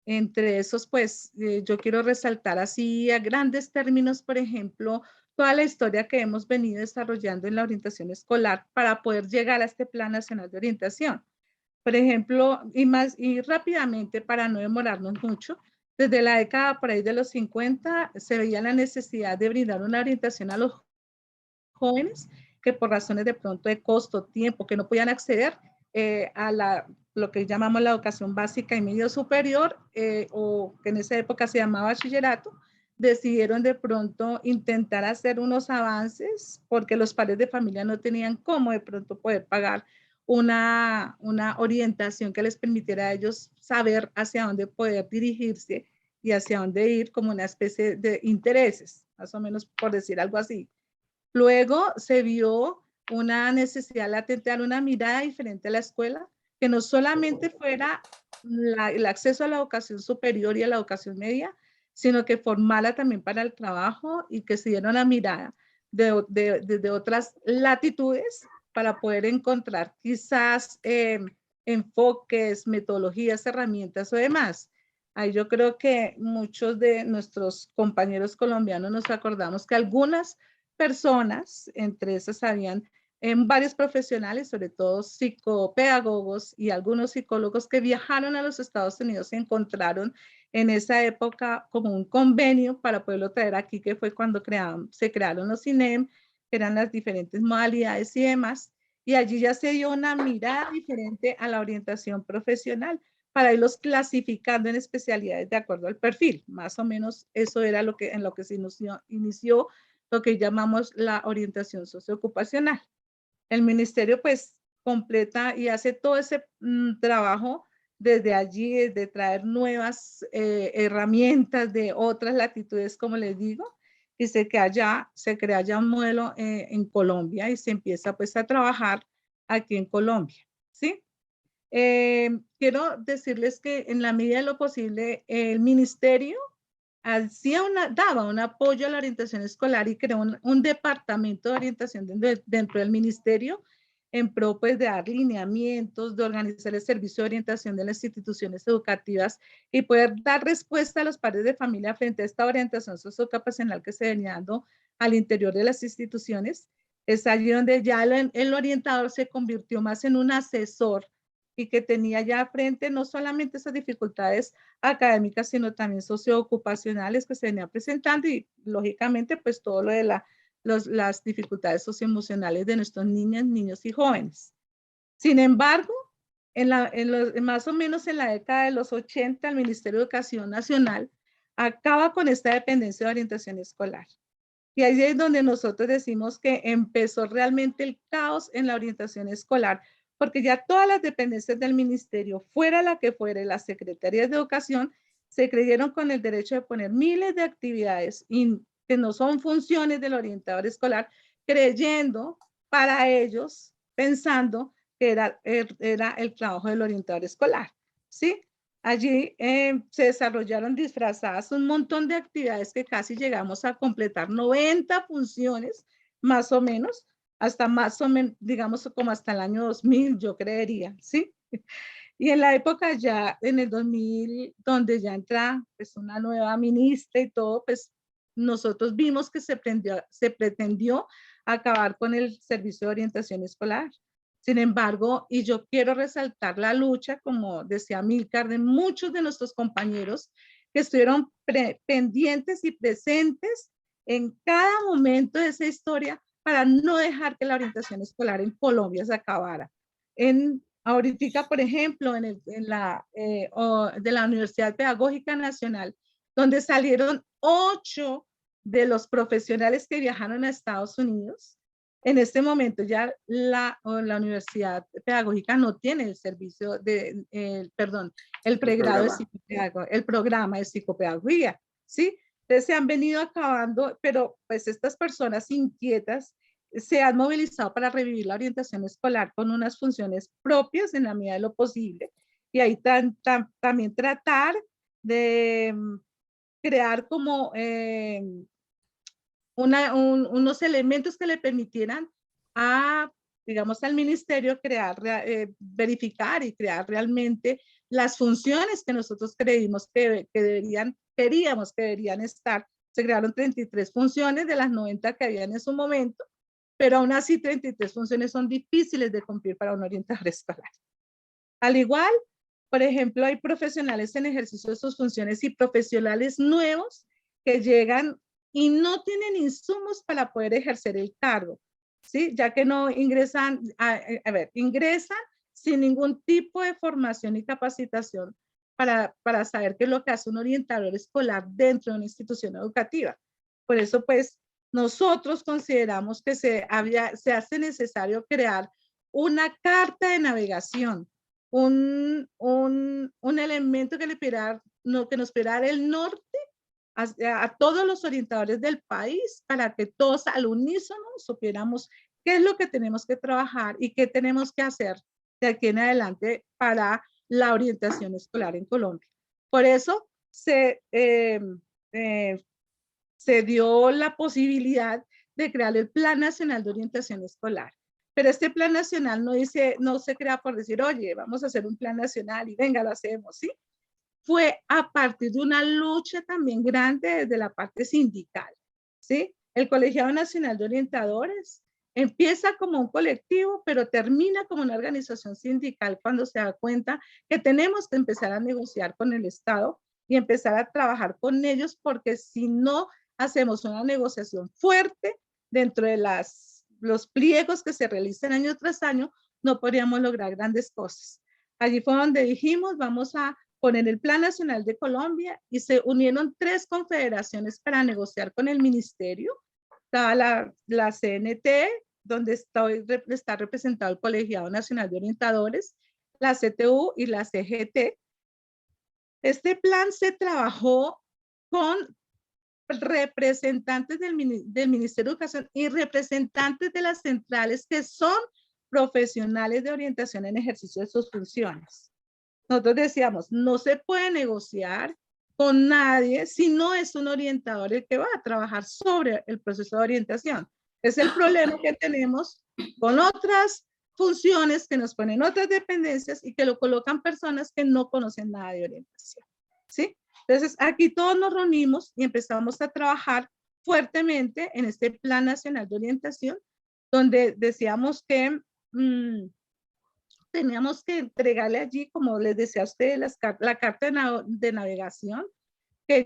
Speaker 4: Entre esos, pues, yo quiero resaltar así a grandes términos, por ejemplo, toda la historia que hemos venido desarrollando en la orientación escolar para poder llegar a este Plan Nacional de Orientación. Por ejemplo, y rápidamente, para no demorarnos mucho, desde la década por ahí de los 50 se veía la necesidad de brindar una orientación a los jóvenes que por razones de pronto de costo, tiempo, que no podían acceder lo que llamamos la educación básica y medio superior, o que en esa época se llamaba bachillerato, decidieron de pronto intentar hacer unos avances porque los padres de familia no tenían cómo de pronto poder pagar una orientación que les permitiera a ellos saber hacia dónde poder dirigirse y hacia dónde ir, como una especie de intereses, más o menos por decir algo así. Luego se vio una necesidad latente de dar una mirada diferente a la escuela, que no solamente fuera el acceso a la educación superior y a la educación media, sino que formara también para el trabajo y que se diera una mirada desde otras latitudes para poder encontrar quizás enfoques, metodologías, herramientas o demás. Ahí yo creo que muchos de nuestros compañeros colombianos nos acordamos que algunas personas, entre esas habían varios profesionales, sobre todo psicopedagogos y algunos psicólogos que viajaron a los Estados Unidos y encontraron en esa época como un convenio para poderlo traer aquí, que fue cuando se crearon los CINEM, que eran las diferentes modalidades y demás, y allí ya se dio una mirada diferente a la orientación profesional para irlos clasificando en especialidades de acuerdo al perfil. Más o menos eso era en lo que se inició lo que llamamos la orientación socioocupacional. El ministerio pues completa y hace todo ese trabajo desde allí, de traer nuevas herramientas de otras latitudes, como les digo, y se crea ya un modelo en Colombia y se empieza pues a trabajar aquí en Colombia, ¿sí? Quiero decirles que en la medida de lo posible el ministerio daba un apoyo a la orientación escolar y creó un departamento de orientación dentro del ministerio en pro pues, de dar lineamientos, de organizar el servicio de orientación de las instituciones educativas y poder dar respuesta a los padres de familia frente a esta orientación sociocapacional que se venía dando al interior de las instituciones. Es allí donde ya el orientador se convirtió más en un asesor y que tenía ya frente no solamente esas dificultades académicas, sino también socioocupacionales que se venían presentando y lógicamente pues todo lo de las dificultades socioemocionales de nuestros niños y jóvenes. Sin embargo, más o menos en la década de los 80, el Ministerio de Educación Nacional acaba con esta dependencia de orientación escolar. Y ahí es donde nosotros decimos que empezó realmente el caos en la orientación escolar, porque ya todas las dependencias del ministerio, fuera la que fuera, las secretarías de educación, se creyeron con el derecho de poner miles de actividades que no son funciones del orientador escolar, creyendo para ellos, pensando que era el trabajo del orientador escolar, ¿sí? Allí se desarrollaron disfrazadas un montón de actividades que casi llegamos a completar 90 funciones, más o menos, hasta más o menos, digamos, como hasta el año 2000, yo creería, ¿sí? Y en la época ya, en el 2000, donde ya entra pues, una nueva ministra y todo, pues nosotros vimos que se pretendió acabar con el servicio de orientación escolar. Sin embargo, y yo quiero resaltar la lucha, como decía Milcar, de muchos de nuestros compañeros que estuvieron pendientes y presentes en cada momento de esa historia para no dejar que la orientación escolar en Colombia se acabara. Ahorita, por ejemplo, de la Universidad Pedagógica Nacional, donde salieron 8 de los profesionales que viajaron a Estados Unidos. En este momento ya la Universidad Pedagógica no tiene el servicio el pregrado de psicopedagogía, el programa de psicopedagogía, ¿sí? Entonces se han venido acabando, pero pues estas personas inquietas se han movilizado para revivir la orientación escolar con unas funciones propias en la medida de lo posible. Y ahí también tratar de crear como unos elementos que le permitieran a, digamos, al ministerio crear, verificar y crear realmente las funciones que nosotros queríamos que deberían estar. Se crearon 33 funciones de las 90 que habían en su momento, pero aún así 33 funciones son difíciles de cumplir para un orientador escolar. Al igual, por ejemplo, hay profesionales en ejercicio de sus funciones y profesionales nuevos que llegan y no tienen insumos para poder ejercer el cargo, ¿sí? Ya que no ingresan, ingresan sin ningún tipo de formación y capacitación para saber qué es lo que hace un orientador escolar dentro de una institución educativa. Por eso, pues, nosotros consideramos que se hace necesario crear una carta de navegación, un elemento que nos permitiera el norte a todos los orientadores del país para que todos al unísono supiéramos qué es lo que tenemos que trabajar y qué tenemos que hacer de aquí en adelante para la orientación escolar en Colombia. Por eso se dio la posibilidad de crear el Plan Nacional de Orientación Escolar. Pero este plan nacional no se crea por decir, oye, vamos a hacer un plan nacional y venga, lo hacemos, ¿sí? Fue a partir de una lucha también grande desde la parte sindical, ¿sí? El Colegiado Nacional de Orientadores empieza como un colectivo, pero termina como una organización sindical cuando se da cuenta que tenemos que empezar a negociar con el Estado y empezar a trabajar con ellos, porque si no hacemos una negociación fuerte dentro de los pliegos que se realizan año tras año, no podríamos lograr grandes cosas. Allí fue donde dijimos, vamos a poner el Plan Nacional de Colombia, y se unieron 3 confederaciones para negociar con el ministerio. Estaba la CNT, donde está representado el Colegiado Nacional de Orientadores, la CTU y la CGT. Este plan se trabajó con representantes del Ministerio de Educación y representantes de las centrales que son profesionales de orientación en ejercicio de sus funciones. Nosotros decíamos, no se puede negociar con nadie si no es un orientador el que va a trabajar sobre el proceso de orientación. Es el problema que tenemos con otras funciones que nos ponen otras dependencias y que lo colocan personas que no conocen nada de orientación, ¿sí? Entonces, aquí todos nos reunimos y empezamos a trabajar fuertemente en este Plan Nacional de Orientación, donde decíamos que teníamos que entregarle allí, como les decía a ustedes, la carta de navegación, que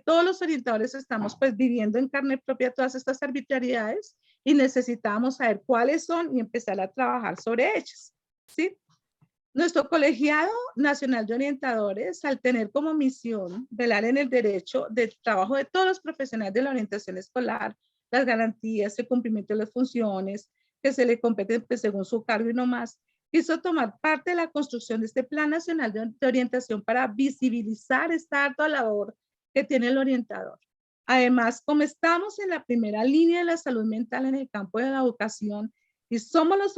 Speaker 4: todos los orientadores estamos pues viviendo en carne propia todas estas arbitrariedades y necesitábamos saber cuáles son y empezar a trabajar sobre ellas, ¿sí? Nuestro Colegiado Nacional de Orientadores, al tener como misión velar en el derecho de trabajo de todos los profesionales de la orientación escolar, las garantías, el cumplimiento de las funciones que se le competen pues, según su cargo y no más, quiso tomar parte de la construcción de este Plan Nacional de Orientación para visibilizar esta ardua labor que tiene el orientador. Además, como estamos en la primera línea de la salud mental en el campo de la educación, y somos los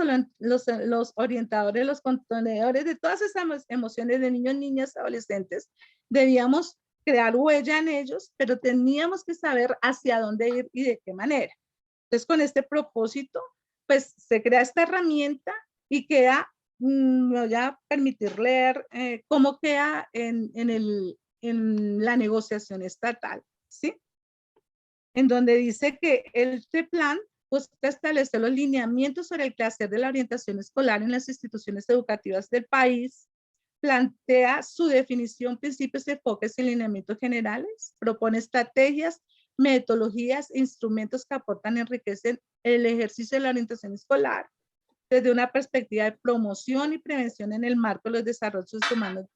Speaker 4: orientadores, los contenedores de todas esas emociones de niños, niñas, adolescentes, debíamos crear huella en ellos, pero teníamos que saber hacia dónde ir y de qué manera. Entonces, con este propósito, pues se crea esta herramienta y queda, me voy a permitir leer cómo queda en la negociación estatal, ¿sí? En donde dice que este plan busca establecer los lineamientos sobre el quehacer de la orientación escolar en las instituciones educativas del país, plantea su definición, principios, enfoques y lineamientos generales, propone estrategias, metodologías e instrumentos que aportan y enriquecen el ejercicio de la orientación escolar desde una perspectiva de promoción y prevención en el marco de los desarrollos humanos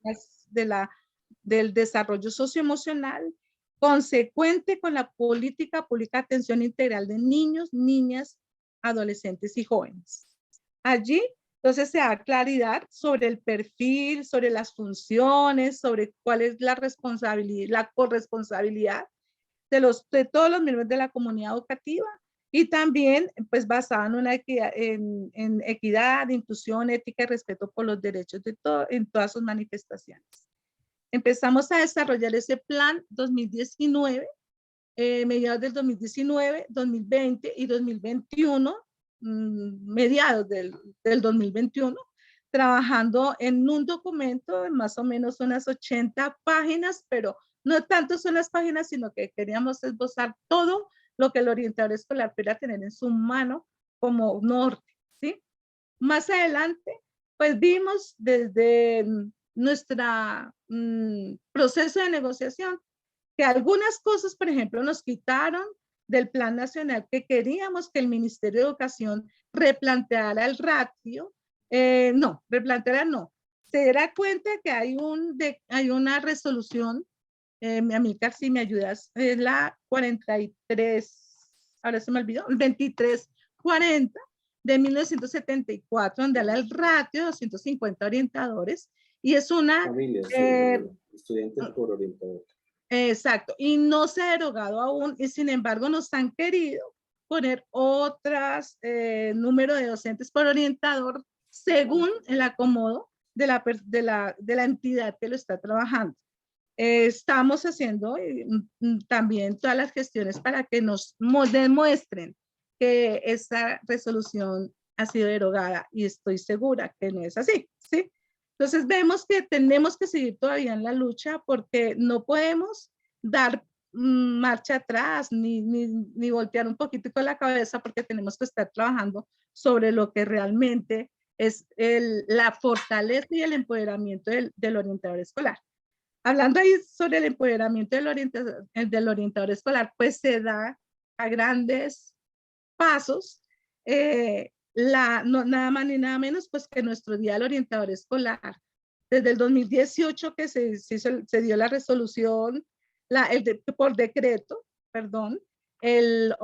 Speaker 4: del desarrollo socioemocional, consecuente con la política pública de atención integral de niños, niñas, adolescentes y jóvenes. Allí, entonces, se da claridad sobre el perfil, sobre las funciones, sobre cuál es la responsabilidad, la corresponsabilidad de todos los miembros de la comunidad educativa, y también pues basada en una equidad, en equidad, inclusión, ética y respeto por los derechos de todo, en todas sus manifestaciones. Empezamos a desarrollar ese plan 2019, mediados del 2019, 2020 y 2021, mediados del 2021, trabajando en un documento de más o menos unas 80 páginas, pero no tanto son las páginas, sino que queríamos esbozar todo lo que el orientador escolar pudiera tener en su mano como norte, ¿sí? Más adelante, pues vimos desde nuestro proceso de negociación que algunas cosas, por ejemplo, nos quitaron del plan nacional, que queríamos que el Ministerio de Educación replanteara el ratio, no, replanteara no, se diera cuenta que hay una resolución, Amílcar, si me ayudas, es la 43, ahora se me olvidó, 2340 de 1974, donde habla el ratio de 250 orientadores, y es una...
Speaker 2: Familias, estudiantes por orientador.
Speaker 4: Exacto, y no se ha derogado aún, y sin embargo nos han querido poner otras número de docentes por orientador según el acomodo de la entidad que lo está trabajando. Estamos haciendo también todas las gestiones para que nos demuestren que esa resolución ha sido derogada, y estoy segura que no es así, ¿sí? Entonces vemos que tenemos que seguir todavía en la lucha, porque no podemos dar marcha atrás ni voltear un poquito con la cabeza, porque tenemos que estar trabajando sobre lo que realmente es la fortaleza y el empoderamiento del orientador escolar. Hablando ahí sobre el empoderamiento del orientador escolar, pues se da a grandes pasos, nada más ni nada menos pues que nuestro Día del Orientador Escolar. Desde el 2018 que se dio la resolución, por decreto, perdón, el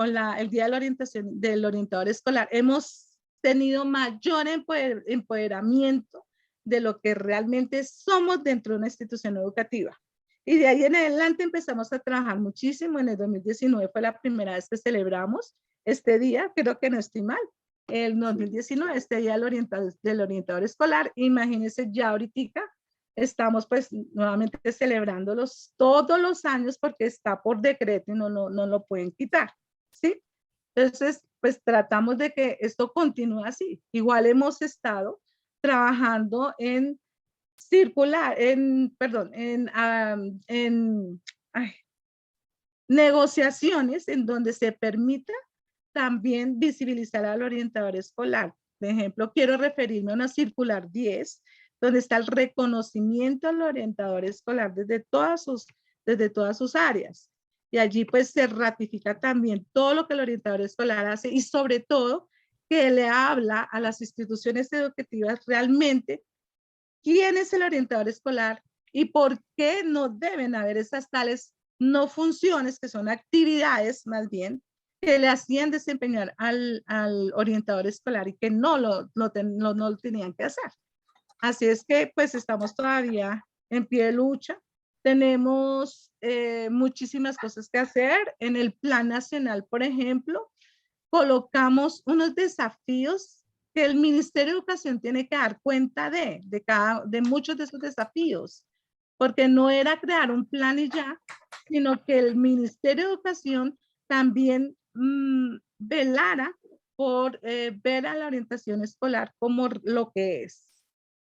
Speaker 4: Día de la Orientación del Orientador Escolar, hemos tenido mayor empoderamiento de lo que realmente somos dentro de una institución educativa. Y de ahí en adelante empezamos a trabajar muchísimo. En el 2019 fue la primera vez que celebramos este día, creo que no estoy mal, el 2019, este día del orientador escolar. Imagínense, ya ahorita estamos pues nuevamente celebrándolos todos los años, porque está por decreto y no lo pueden quitar, ¿sí? Entonces, pues tratamos de que esto continúe así. Igual hemos estado trabajando en negociaciones en donde se permita también visibilizar al orientador escolar. Por ejemplo, quiero referirme a una circular 10, donde está el reconocimiento al orientador escolar desde todas sus áreas. Y allí pues se ratifica también todo lo que el orientador escolar hace, y sobre todo que le habla a las instituciones educativas realmente quién es el orientador escolar y por qué no deben haber esas tales no funciones, que son actividades más bien, que le hacían desempeñar al orientador escolar y que no lo tenían que hacer. Así es que pues estamos todavía en pie de lucha. Tenemos muchísimas cosas que hacer. En el plan nacional, por ejemplo, colocamos unos desafíos que el Ministerio de Educación tiene que dar cuenta de muchos de esos desafíos, porque no era crear un plan y ya, sino que el Ministerio de Educación también velara por ver a la orientación escolar como lo que es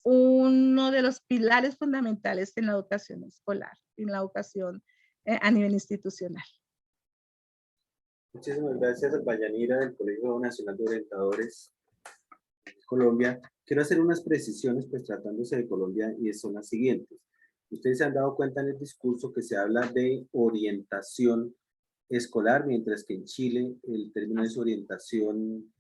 Speaker 4: uno de los pilares fundamentales en la educación escolar, en la educación a nivel institucional.
Speaker 2: Muchísimas gracias, Vallanira, del Colegio Nacional de Orientadores de Colombia. Quiero hacer unas precisiones, pues tratándose de Colombia, y son las siguientes. Ustedes se han dado cuenta en el discurso que se habla de orientación escolar, mientras que en Chile el término es orientación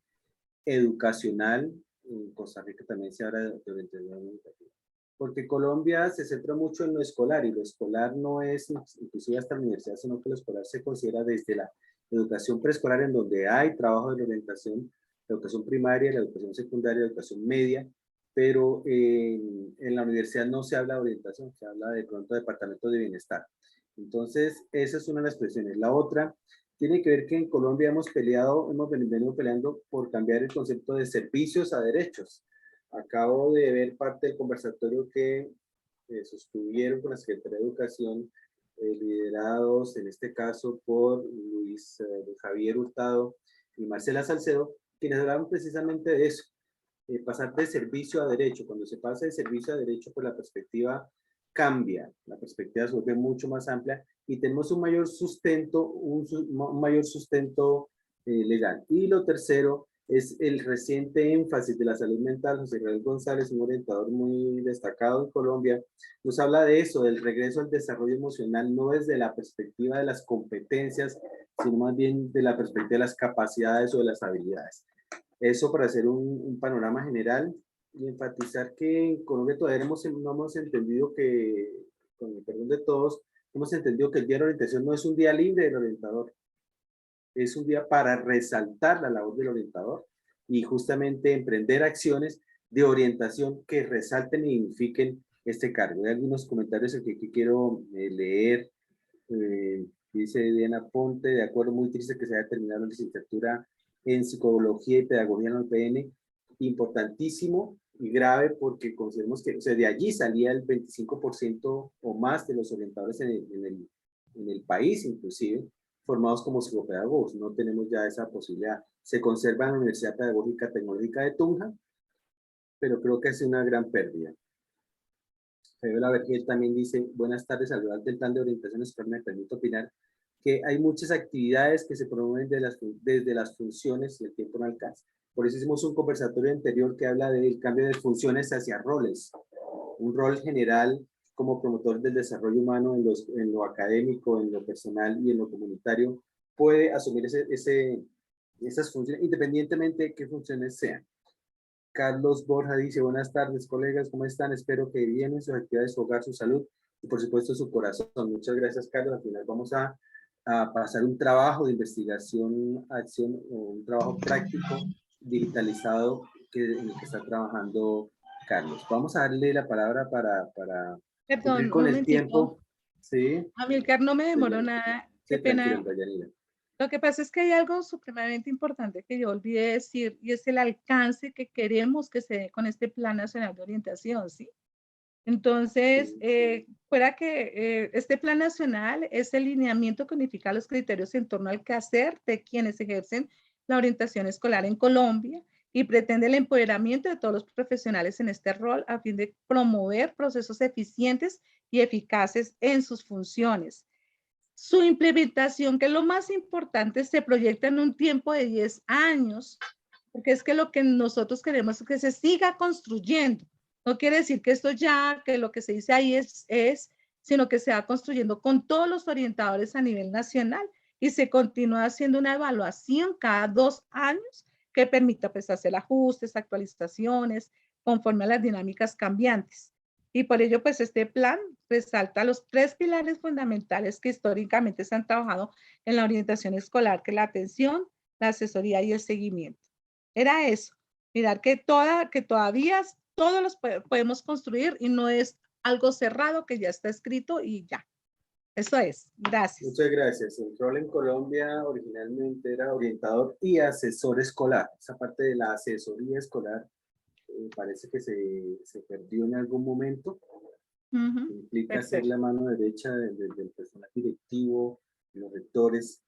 Speaker 2: educacional. En Costa Rica también se habla de orientación educativa. Porque Colombia se centra mucho en lo escolar, y lo escolar no es inclusive hasta la universidad, sino que lo escolar se considera desde la educación preescolar, en donde hay trabajo de orientación, la educación primaria, la educación secundaria, la educación media, pero en la universidad no se habla de orientación, se habla de pronto de departamento de bienestar. Entonces, esa es una de las presiones. La otra tiene que ver que en Colombia hemos venido peleando por cambiar el concepto de servicios a derechos. Acabo de ver parte del conversatorio que sostuvieron con la Secretaría de Educación, liderados en este caso por Luis Javier Hurtado y Marcela Salcedo, quienes hablaban precisamente de eso, pasar de servicio a derecho. Cuando se pasa de servicio a derecho, pues la perspectiva cambia, la perspectiva se vuelve mucho más amplia y tenemos un mayor sustento, legal. Y lo tercero es el reciente énfasis de la salud mental. José Raúl González, un orientador muy destacado en Colombia, nos habla de eso, del regreso al desarrollo emocional, no desde la perspectiva de las competencias, sino más bien de la perspectiva de las capacidades o de las habilidades. Eso para hacer un panorama general y enfatizar que en Colombia todavía no hemos entendido que, con el perdón de todos, hemos entendido que el día de la orientación no es un día libre del orientador, es un día para resaltar la labor del orientador y justamente emprender acciones de orientación que resalten y dignifiquen este cargo. Hay algunos comentarios que quiero leer. Dice Diana Ponte, de acuerdo, muy triste que se haya terminado la licenciatura en Psicología y Pedagogía en la UPN, importantísimo y grave porque consideramos que, o sea, de allí salía el 25% o más de los orientadores en el país, inclusive, formados como psicopedagogos. No tenemos ya esa posibilidad. Se conserva en la Universidad Pedagógica Tecnológica de Tunja, pero creo que es una gran pérdida. Fabiola Vergel también dice, buenas tardes, al hablar del plan de orientación escolar me permito opinar que hay muchas actividades que se promueven desde las funciones y el tiempo no alcanza. Por eso hicimos un conversatorio anterior que habla del cambio de funciones hacia roles. Un rol general como promotor del desarrollo humano en lo académico, en lo personal y en lo comunitario, puede asumir esas funciones independientemente de qué funciones sean. Carlos Borja dice, buenas tardes, colegas, ¿cómo están? Espero que bien en sus actividades, su hogar, su salud y por supuesto su corazón. Muchas gracias, Carlos. Al final vamos a pasar un trabajo de investigación, acción, un trabajo práctico digitalizado en el que está trabajando Carlos. Vamos a darle la palabra para cumplir
Speaker 4: Perdón, un
Speaker 2: con el
Speaker 4: momentico.
Speaker 2: tiempo. Sí.
Speaker 4: Amilcar, no me demoro nada. Qué
Speaker 2: Sí, tranquilo,
Speaker 4: pena.
Speaker 2: Dayanira.
Speaker 4: Lo que pasa es que hay algo supremamente importante que yo olvidé decir y es el alcance que queremos que se dé con este Plan Nacional de Orientación, ¿sí? Entonces, fuera que este Plan Nacional es el lineamiento que unifica los criterios en torno al quehacer de quienes ejercen la orientación escolar en Colombia y pretende el empoderamiento de todos los profesionales en este rol a fin de promover procesos eficientes y eficaces en sus funciones. Su implementación, que es lo más importante, se proyecta en un tiempo de 10 años, porque es que lo que nosotros queremos es que se siga construyendo. No quiere decir que esto ya, que lo que se dice ahí es, sino que se va construyendo con todos los orientadores a nivel nacional y se continúa haciendo una evaluación cada 2 años que permita pues hacer ajustes, actualizaciones, conforme a las dinámicas cambiantes. Y por ello, pues este plan resalta los 3 pilares fundamentales que históricamente se han trabajado en la orientación escolar, que es la atención, la asesoría y el seguimiento. Era eso, mirar que todavía todos los podemos construir y no es algo cerrado que ya está escrito y ya. Eso es. Gracias.
Speaker 2: Muchas gracias. El rol en Colombia originalmente era orientador y asesor escolar. Esa parte de la asesoría escolar parece que se perdió en algún momento. Implica ser la mano derecha del personal directivo, los rectores,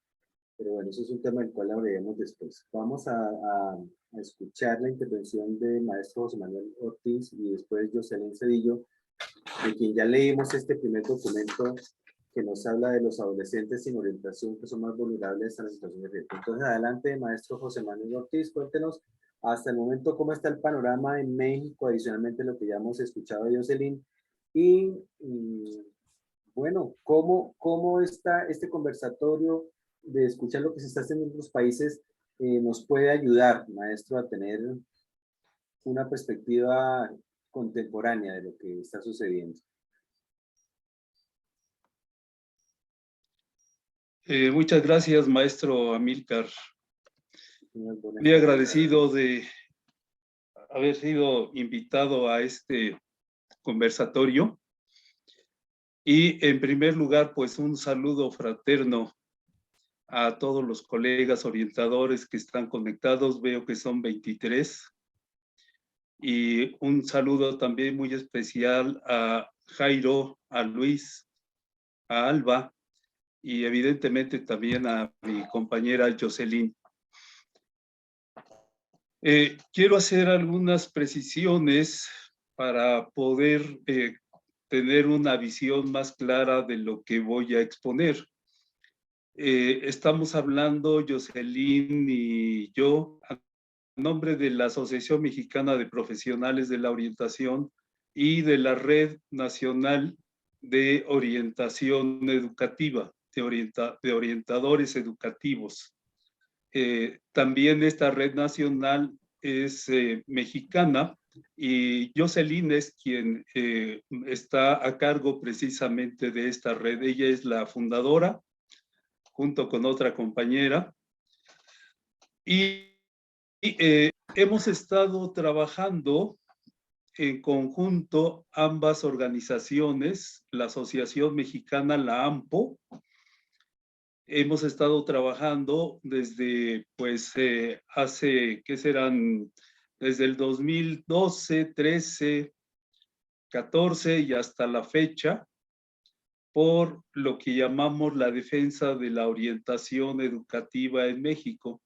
Speaker 2: pero bueno, eso es un tema del cual hablaremos después. Vamos a escuchar la intervención del maestro José Manuel Ortiz y después Jocelyn Cedillo, de quien ya leímos este primer documento que nos habla de los adolescentes sin orientación que son más vulnerables a la situación de riesgo. Entonces, adelante, maestro José Manuel Ortiz, cuéntenos hasta el momento cómo está el panorama en México, adicionalmente lo que ya hemos escuchado de Jocelyn, y bueno, cómo está este conversatorio de escuchar lo que se está haciendo en otros países nos puede ayudar, maestro, a tener una perspectiva contemporánea de lo que está sucediendo.
Speaker 5: Muchas gracias, maestro Amílcar. Muy agradecido de haber sido invitado a este conversatorio. Y en primer lugar, pues un saludo fraterno a todos los colegas orientadores que están conectados. Veo que son 23. Y un saludo también muy especial a Jairo, a Luis, a Alba y evidentemente también a mi compañera Jocelyn. Quiero hacer algunas precisiones para poder tener una visión más clara de lo que voy a exponer. Estamos hablando, Jocelyn y yo, a nombre de la Asociación Mexicana de Profesionales de la Orientación y de la Red Nacional de Orientación Educativa, de orientadores educativos. También esta red nacional es mexicana y Jocelyn es quien está a cargo precisamente de esta red. Ella es la fundadora junto con otra compañera y hemos estado trabajando en conjunto ambas organizaciones, la Asociación Mexicana, la AMPO. Hemos estado trabajando desde, pues, hace, ¿qué serán? Desde el 2012, 13, 14 y hasta la fecha, por lo que llamamos la defensa de la orientación educativa en México.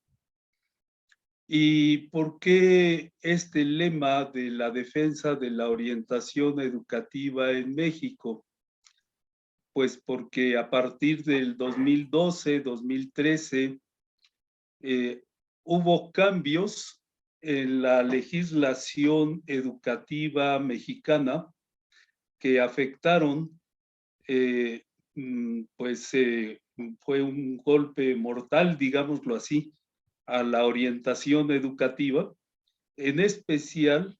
Speaker 5: ¿Y por qué este lema de la defensa de la orientación educativa en México? Pues porque a partir del 2012, 2013, hubo cambios en la legislación educativa mexicana que afectaron, fue un golpe mortal, digámoslo así, a la orientación educativa, en especial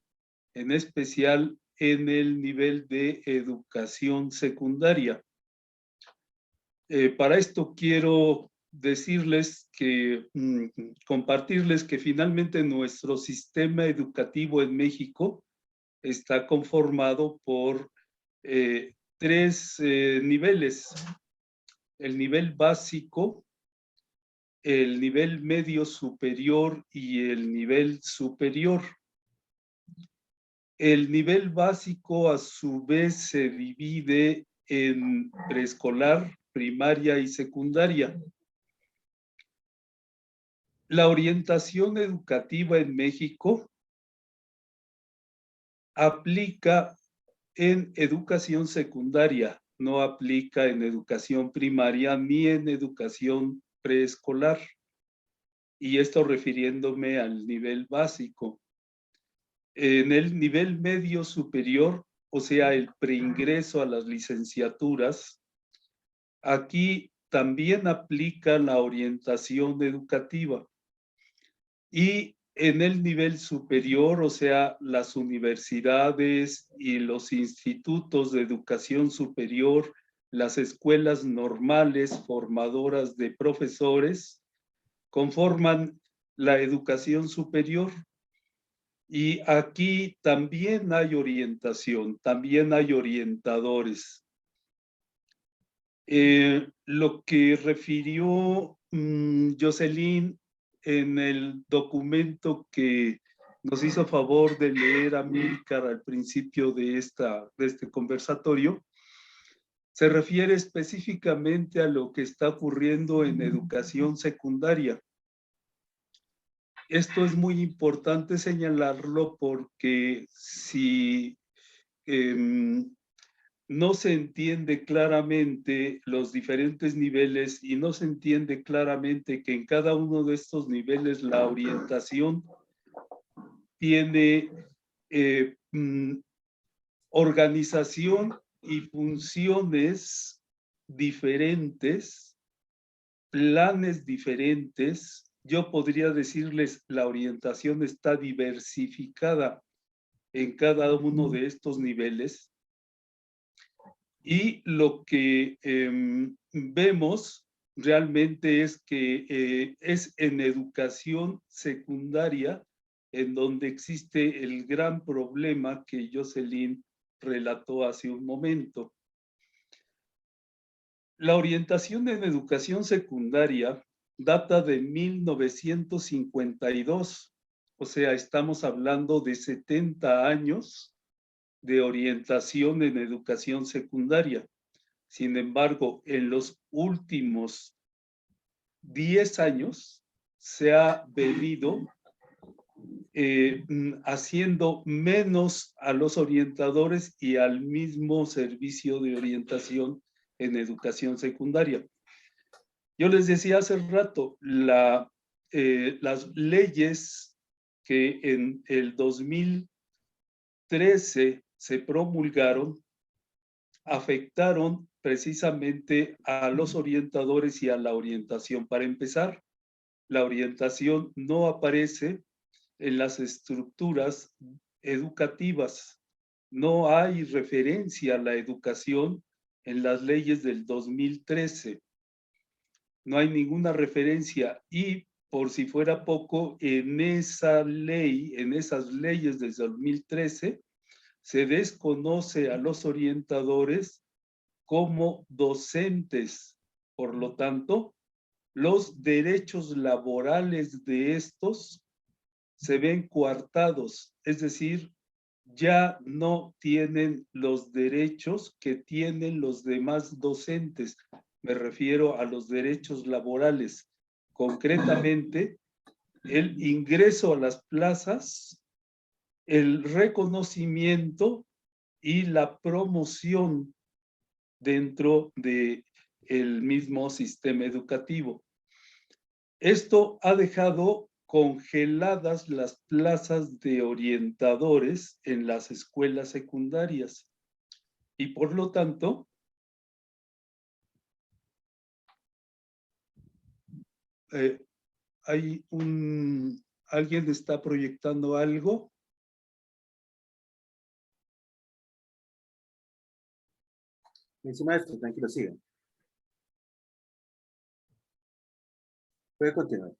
Speaker 5: en el nivel de educación secundaria. Para esto quiero decirles que, compartirles que finalmente nuestro sistema educativo en México está conformado por 3 niveles: el nivel básico, el nivel medio superior y el nivel superior. El nivel básico a su vez se divide en preescolar, primaria y secundaria. La orientación educativa en México aplica en educación secundaria, no aplica en educación primaria ni en educación preescolar. Y esto refiriéndome al nivel básico. En el nivel medio superior, o sea, el preingreso a las licenciaturas, aquí también aplica la orientación educativa. Y en el nivel superior, o sea, las universidades y los institutos de educación superior, las escuelas normales formadoras de profesores, conforman la educación superior. Y aquí también hay orientación, también hay orientadores. Lo que refirió Jocelyn en el documento que nos hizo favor de leer Amílcar al principio de este conversatorio, se refiere específicamente a lo que está ocurriendo en educación secundaria. Esto es muy importante señalarlo porque si no se entiende claramente los diferentes niveles y no se entiende claramente que en cada uno de estos niveles la orientación tiene organización y funciones diferentes, planes diferentes. Yo podría decirles, la orientación está diversificada en cada uno de estos niveles. Y lo que vemos realmente es que es en educación secundaria en donde existe el gran problema que Jocelyn relató hace un momento. La orientación en educación secundaria data de 1952, o sea, estamos hablando de 70 años de orientación en educación secundaria. Sin embargo, en los últimos 10 años se ha venido haciendo menos a los orientadores y al mismo servicio de orientación en educación secundaria. Yo les decía hace rato, las leyes que en el 2013 se promulgaron afectaron precisamente a los orientadores y a la orientación. Para empezar, la orientación no aparece en las estructuras educativas. No hay referencia a la educación en las leyes del 2013. No hay ninguna referencia y, por si fuera poco, en esa ley, en esas leyes del 2013, se desconoce a los orientadores como docentes. Por lo tanto, los derechos laborales de estos se ven coartados, es decir, ya no tienen los derechos que tienen los demás docentes. Me refiero a los derechos laborales, concretamente el ingreso a las plazas, el reconocimiento y la promoción dentro del mismo sistema educativo. Esto ha dejado congeladas las plazas de orientadores en las escuelas secundarias y por lo tanto ¿alguien está proyectando algo?
Speaker 2: Sí, maestro, tranquilo, siga. Puede continuar.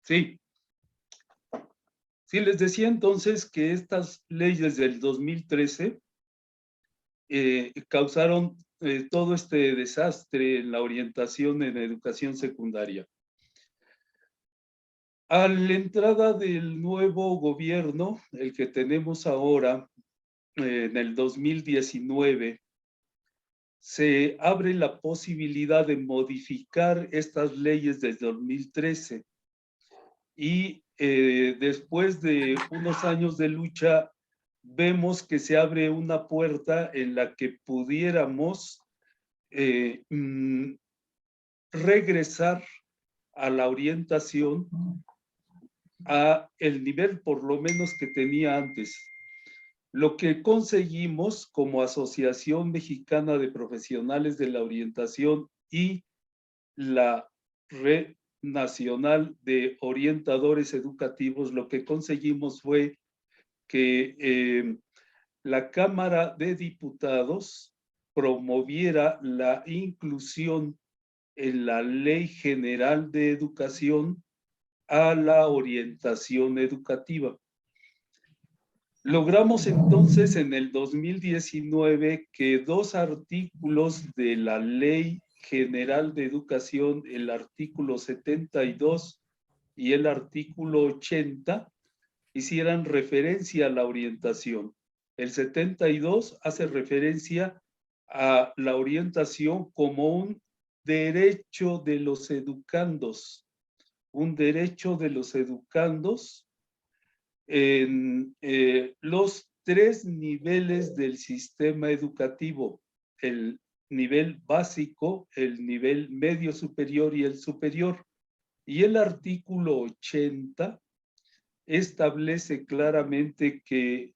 Speaker 5: Sí. Sí, les decía entonces que estas leyes del 2013 causaron todo este desastre en la orientación en educación secundaria. A la entrada del nuevo gobierno, el que tenemos ahora, en el 2019, se abre la posibilidad de modificar estas leyes del 2013 y después de unos años de lucha vemos que se abre una puerta en la que pudiéramos regresar a la orientación a el nivel por lo menos que tenía antes. Lo que conseguimos como Asociación Mexicana de Profesionales de la Orientación y la Red Nacional de Orientadores Educativos, lo que conseguimos fue que la Cámara de Diputados promoviera la inclusión en la Ley General de Educación a la orientación educativa. Logramos entonces en el 2019 que 2 artículos de la Ley General de Educación, el artículo 72 y el artículo 80, hicieran referencia a la orientación. El 72 hace referencia a la orientación como un derecho de los educandos, un derecho de los educandos en los 3 niveles del sistema educativo, el nivel básico, el nivel medio superior y el superior. Y el artículo 80 establece claramente que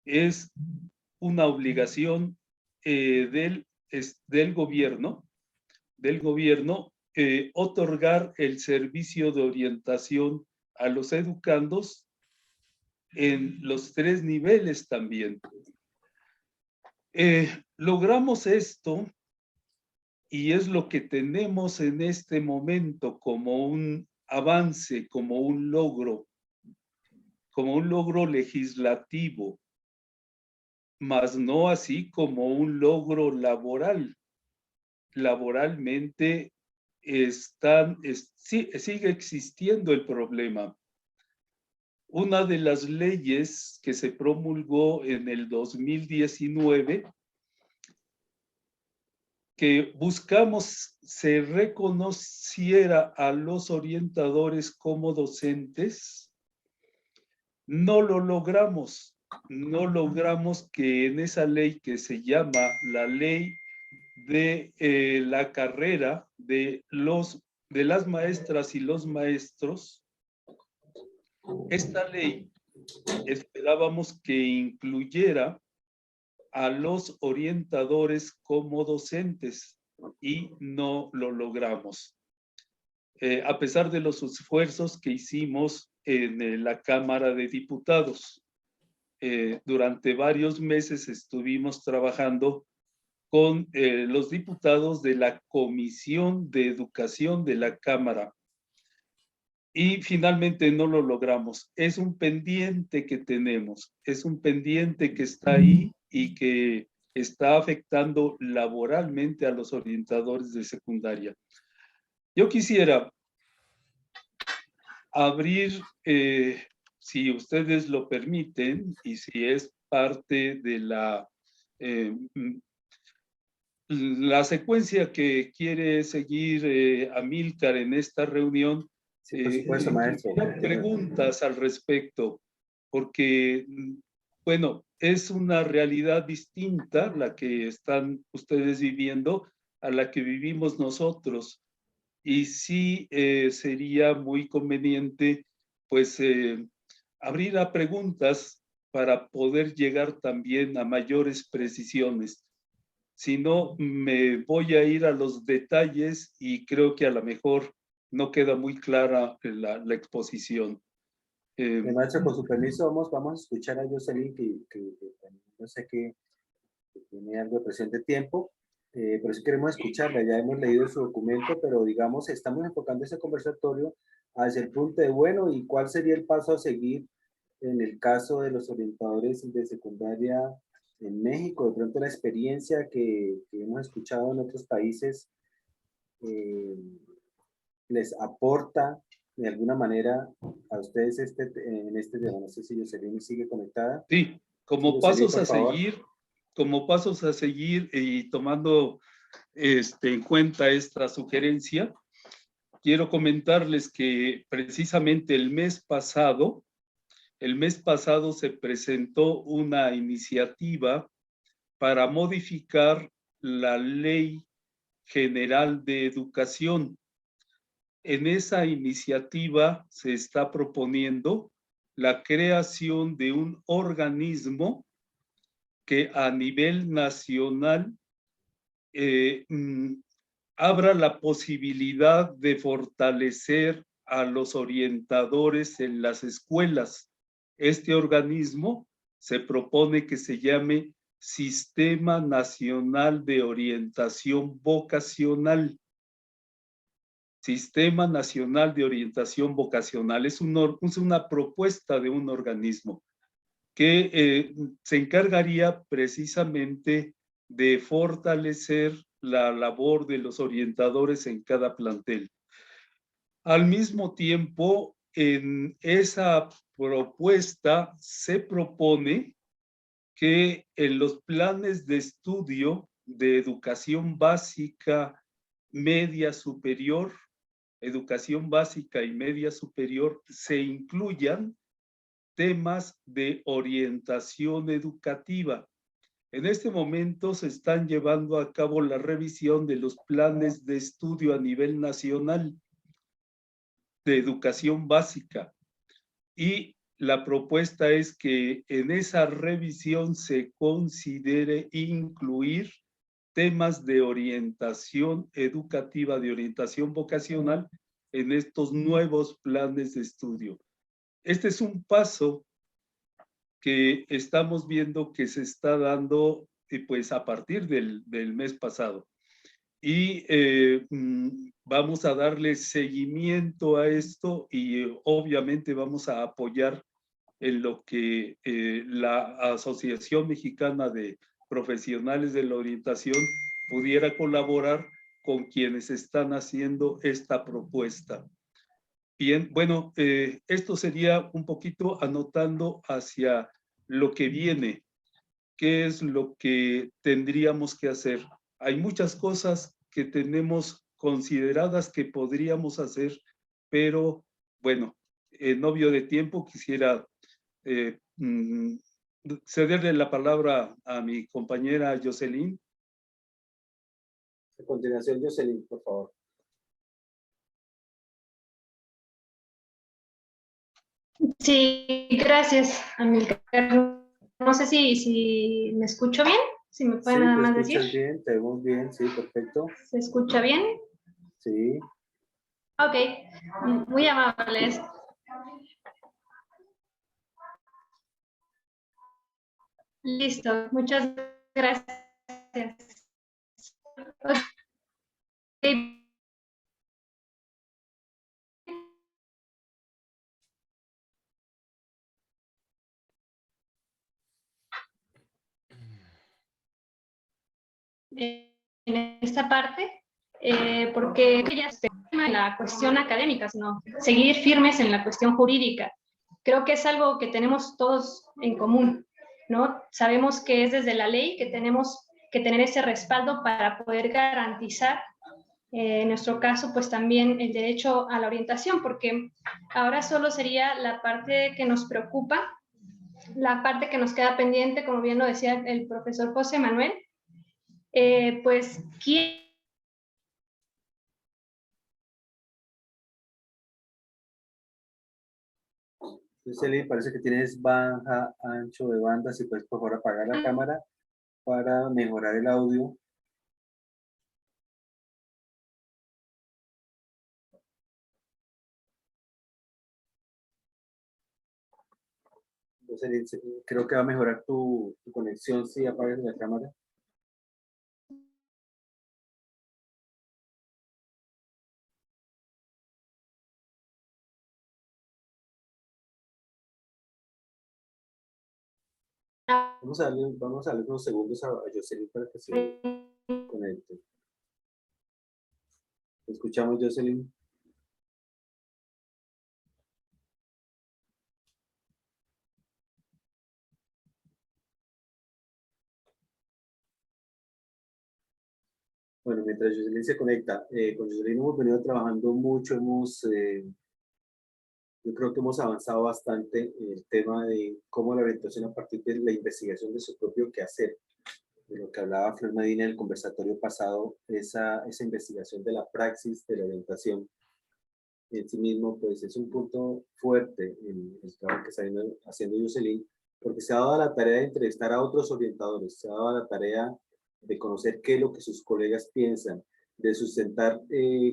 Speaker 5: es una obligación del gobierno otorgar el servicio de orientación a los educandos en los 3 niveles también. Logramos esto y es lo que tenemos en este momento como un avance, como un logro legislativo, mas no así como un logro laboral. laboralmente sigue existiendo el problema. Una de las leyes que se promulgó en el 2019, que buscamos se reconociera a los orientadores como docentes, no lo logramos. No logramos que en esa ley que se llama la ley de la carrera de las maestras y los maestros, esta ley esperábamos que incluyera a los orientadores como docentes y no lo logramos. A pesar de los esfuerzos que hicimos en la Cámara de Diputados, durante varios meses estuvimos trabajando con los diputados de la Comisión de Educación de la Cámara y finalmente no lo logramos. Es un pendiente que tenemos, es un pendiente que está ahí y que está afectando laboralmente a los orientadores de secundaria. Yo quisiera abrir, si ustedes lo permiten y si es parte de la secuencia que quiere seguir Amílcar en esta reunión,
Speaker 2: Sí, por supuesto, maestro.
Speaker 5: Preguntas al respecto, porque, bueno, es una realidad distinta la que están ustedes viviendo a la que vivimos nosotros. Y sí sería muy conveniente, pues, abrir a preguntas para poder llegar también a mayores precisiones. Si no, me voy a ir a los detalles y creo que a lo mejor no queda muy clara la exposición.
Speaker 2: Maestro, con su permiso, vamos a escuchar a Jocelyn, que yo sé que tiene algo de presión de tiempo, pero sí queremos escucharla. Ya hemos leído su documento, pero digamos, estamos enfocando ese conversatorio hacia el punto de, bueno, ¿y cuál sería el paso a seguir en el caso de los orientadores de secundaria en México? De pronto la experiencia que hemos escuchado en otros países les aporta de alguna manera a ustedes en este tema. No sé si Jocelyn sigue conectada.
Speaker 5: Sí, como
Speaker 2: Sí,
Speaker 5: pasos
Speaker 2: Jocelyn,
Speaker 5: a seguir, como pasos a seguir y tomando en cuenta esta sugerencia, quiero comentarles que precisamente el mes pasado se presentó una iniciativa para modificar la Ley General de Educación. En esa iniciativa se está proponiendo la creación de un organismo que a nivel nacional abra la posibilidad de fortalecer a los orientadores en las escuelas. Este organismo se propone que se llame Sistema Nacional de Orientación Vocacional. Sistema Nacional de Orientación Vocacional es una propuesta de un organismo que se encargaría precisamente de fortalecer la labor de los orientadores en cada plantel. Al mismo tiempo, en esa propuesta se propone que en los planes de estudio de educación básica, media superior, educación básica y media superior, se incluyan temas de orientación educativa. En este momento se están llevando a cabo la revisión de los planes de estudio a nivel nacional de educación básica y la propuesta es que en esa revisión se considere incluir temas de orientación educativa, de orientación vocacional en estos nuevos planes de estudio. Este es un paso que estamos viendo que se está dando pues a partir del mes pasado. Y vamos a darle seguimiento a esto y obviamente vamos a apoyar en lo que la Asociación Mexicana de Profesionales de la Orientación pudiera colaborar con quienes están haciendo esta propuesta. Bien, bueno, esto sería un poquito anotando hacia lo que viene, qué es lo que tendríamos que hacer. Hay muchas cosas que tenemos consideradas que podríamos hacer, pero bueno, en obvio de tiempo quisiera cederle la palabra a mi compañera Jocelyn.
Speaker 2: A continuación, Jocelyn, por favor.
Speaker 6: Sí, gracias, Amilcar. No sé si me escucho bien, si me
Speaker 2: Sí,
Speaker 6: pueden nada
Speaker 2: te
Speaker 6: más
Speaker 2: escuchas
Speaker 6: decir.
Speaker 2: bien, te vemos bien, sí, perfecto.
Speaker 6: ¿Se escucha bien?
Speaker 2: Sí,
Speaker 6: Ok, muy amables. Listo, muchas gracias. Ok, en esta parte, porque ya se la cuestión académica, sino seguir firmes en la cuestión jurídica. Creo que es algo que tenemos todos en común, ¿no? Sabemos que es desde la ley que tenemos que tener ese respaldo para poder garantizar, en nuestro caso, pues también el derecho a la orientación, porque ahora solo sería la parte que nos preocupa, la parte que nos queda pendiente, como bien lo decía el profesor José Manuel, pues, ¿quién?
Speaker 2: Jocelyn, parece que tienes baja ancho de banda, si puedes por favor apagar la cámara para mejorar el audio. Jocelyn, creo que va a mejorar tu conexión si apagas la cámara. Vamos a darle unos segundos a Jocelyn para que se conecte. ¿Te escuchamos, Jocelyn? Bueno, mientras Jocelyn se conecta, con Jocelyn hemos venido trabajando mucho, yo creo que hemos avanzado bastante en el tema de cómo la orientación a partir de la investigación de su propio quehacer, de lo que hablaba Flor Medina en el conversatorio pasado, esa investigación de la praxis de la orientación en sí mismo, pues es un punto fuerte en el trabajo que está haciendo Jocelyn, porque se ha dado la tarea de entrevistar a otros orientadores, se ha dado la tarea de conocer qué es lo que sus colegas piensan, de sustentar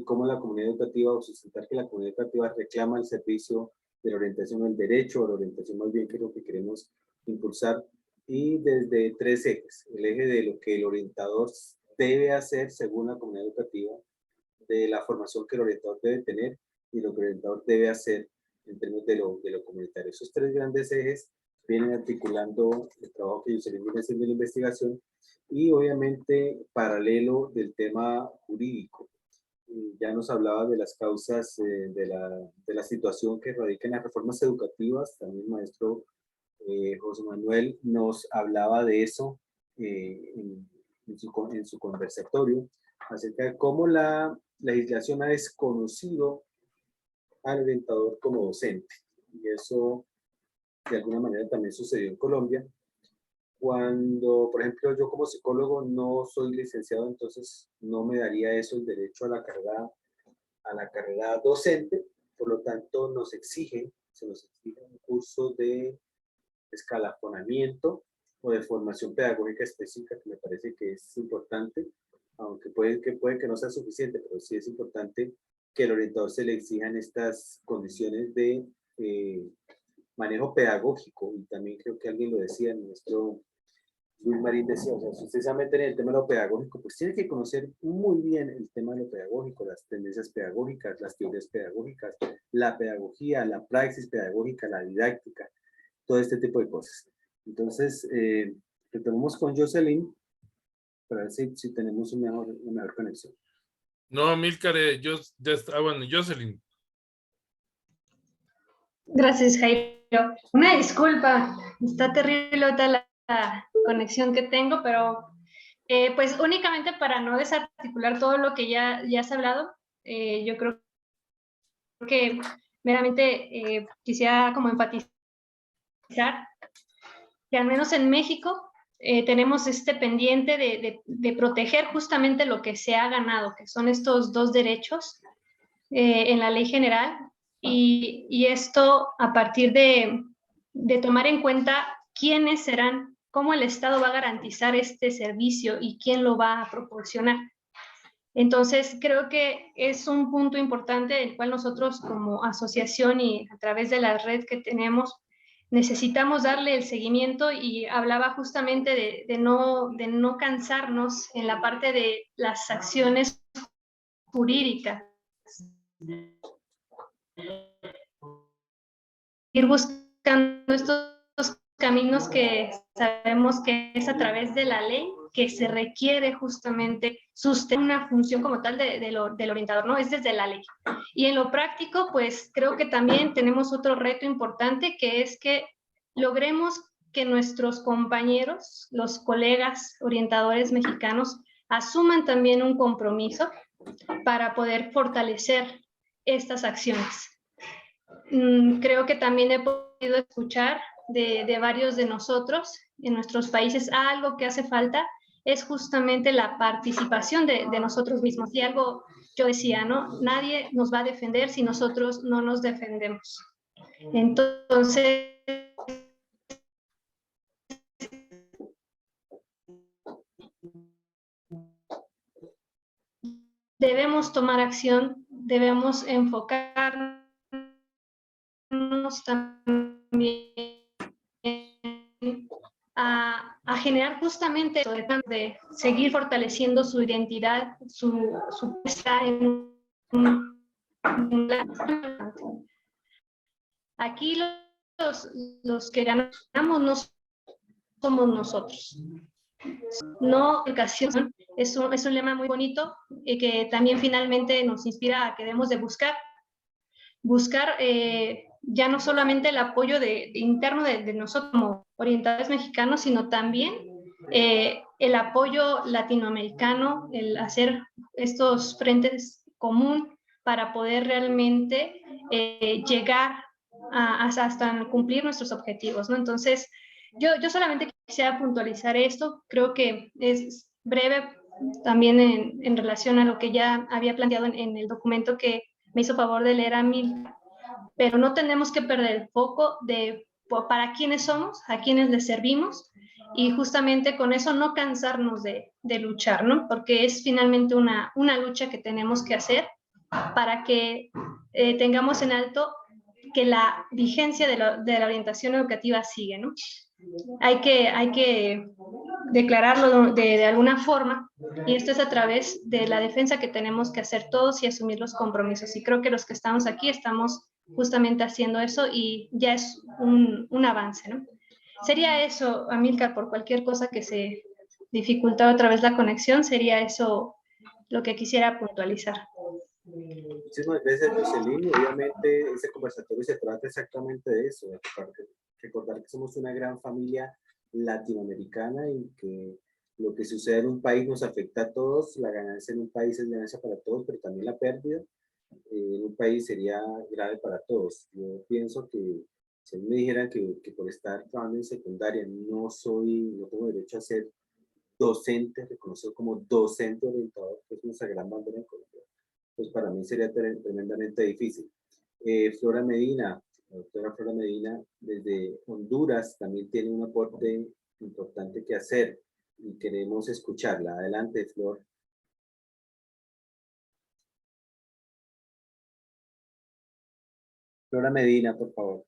Speaker 2: cómo la comunidad educativa, o sustentar que la comunidad educativa reclama el servicio de la orientación, el derecho a la orientación, más bien que es lo que queremos impulsar, y desde tres ejes: el eje de lo que el orientador debe hacer según la comunidad educativa, de la formación que el orientador debe tener y lo que el orientador debe hacer en términos de lo comunitario. Esos tres grandes ejes vienen articulando el trabajo que Jocelyn viene haciendo en la investigación y obviamente paralelo del tema jurídico. Ya nos hablaba de las causas de la situación que radica en las reformas educativas. También el maestro José Manuel nos hablaba de eso en su conversatorio, acerca de cómo la legislación ha desconocido al orientador como docente. Y eso de alguna manera también sucedió en Colombia. Cuando, por ejemplo, yo como psicólogo no soy licenciado, entonces no me daría eso el derecho a la carrera docente. Por lo tanto, se nos exige un curso de escalafonamiento o de formación pedagógica específica, que me parece que es importante, aunque puede que no sea suficiente, pero sí es importante que el orientador se le exijan estas condiciones de manejo pedagógico. Y también creo que alguien lo decía, nuestro Luis Marín decía, o sea, si usted se va a meter en el tema de lo pedagógico, pues tiene que conocer muy bien el tema de lo pedagógico, las tendencias pedagógicas, las teorías pedagógicas, la pedagogía, la praxis pedagógica, la didáctica, todo este tipo de cosas. Entonces, retomamos con Jocelyn para ver si tenemos una mejor conexión.
Speaker 1: No, Amílcar, yo ya está, bueno, Jocelyn.
Speaker 6: Gracias, Jairo. Una disculpa, está terrible ahorita la conexión que tengo, pero pues únicamente para no desarticular todo lo que ya has hablado, yo creo que meramente quisiera como enfatizar que al menos en México tenemos este pendiente de proteger justamente lo que se ha ganado, que son estos dos derechos en la ley general, y esto a partir de tomar en cuenta quiénes serán, cómo el Estado va a garantizar este servicio y quién lo va a proporcionar. Entonces, creo que es un punto importante del cual nosotros como asociación y a través de la red que tenemos, necesitamos darle el seguimiento, y hablaba justamente de no cansarnos en la parte de las acciones jurídicas. Ir buscando estos caminos que sabemos que es a través de la ley que se requiere justamente sustentar una función como tal del orientador, ¿no? Es desde la ley. Y en lo práctico, pues creo que también tenemos otro reto importante, que es que logremos que nuestros compañeros, los colegas orientadores mexicanos, asuman también un compromiso para poder fortalecer estas acciones. Creo que también he podido escuchar de varios de nosotros en nuestros países algo que hace falta es justamente la participación de nosotros mismos. Y algo yo decía, ¿no? Nadie nos va a defender si nosotros no nos defendemos. Entonces, debemos tomar acción, debemos enfocarnos también a generar justamente eso, de seguir fortaleciendo su identidad, su puesta en aquí los que ganamos no somos nosotros. No, educación es un lema muy bonito que también finalmente nos inspira a que debemos de buscar ya no solamente el apoyo interno de nosotros como orientadores mexicanos, sino también el apoyo latinoamericano, el hacer estos frentes común para poder realmente llegar hasta cumplir nuestros objetivos, ¿no? Entonces, yo solamente quisiera puntualizar esto, creo que es breve también en relación a lo que ya había planteado en el documento que me hizo favor de leer a mí, pero no tenemos que perder el foco de para quiénes somos, a quiénes les servimos, y justamente con eso no cansarnos de luchar, ¿no? Porque es finalmente una lucha que tenemos que hacer para que tengamos en alto que la vigencia de la orientación educativa sigue, ¿no? Hay que declararlo de alguna forma, y esto es a través de la defensa que tenemos que hacer todos y asumir los compromisos. Y creo que los que estamos aquí estamos justamente haciendo eso, y ya es un avance, ¿no? Sería eso, Amílcar, por cualquier cosa que se dificulta otra vez la conexión, sería eso lo que quisiera puntualizar.
Speaker 2: Muchísimas gracias, Jocelyn. Obviamente, ese conversatorio se trata exactamente de eso, de recordar que somos una gran familia latinoamericana y que lo que sucede en un país nos afecta a todos. La ganancia en un país es ganancia para todos, pero también la pérdida en un país sería grave para todos. Yo pienso que si me dijeran que por estar trabajando en secundaria no tengo derecho a ser docente, reconocido como docente orientador, que es nuestra gran bandera en Colombia, pues para mí sería tremendamente difícil. Flora Medina, la doctora Flora Medina, desde Honduras, también tiene un aporte importante que hacer y queremos escucharla. Adelante, Flor. Flora Medina, por favor.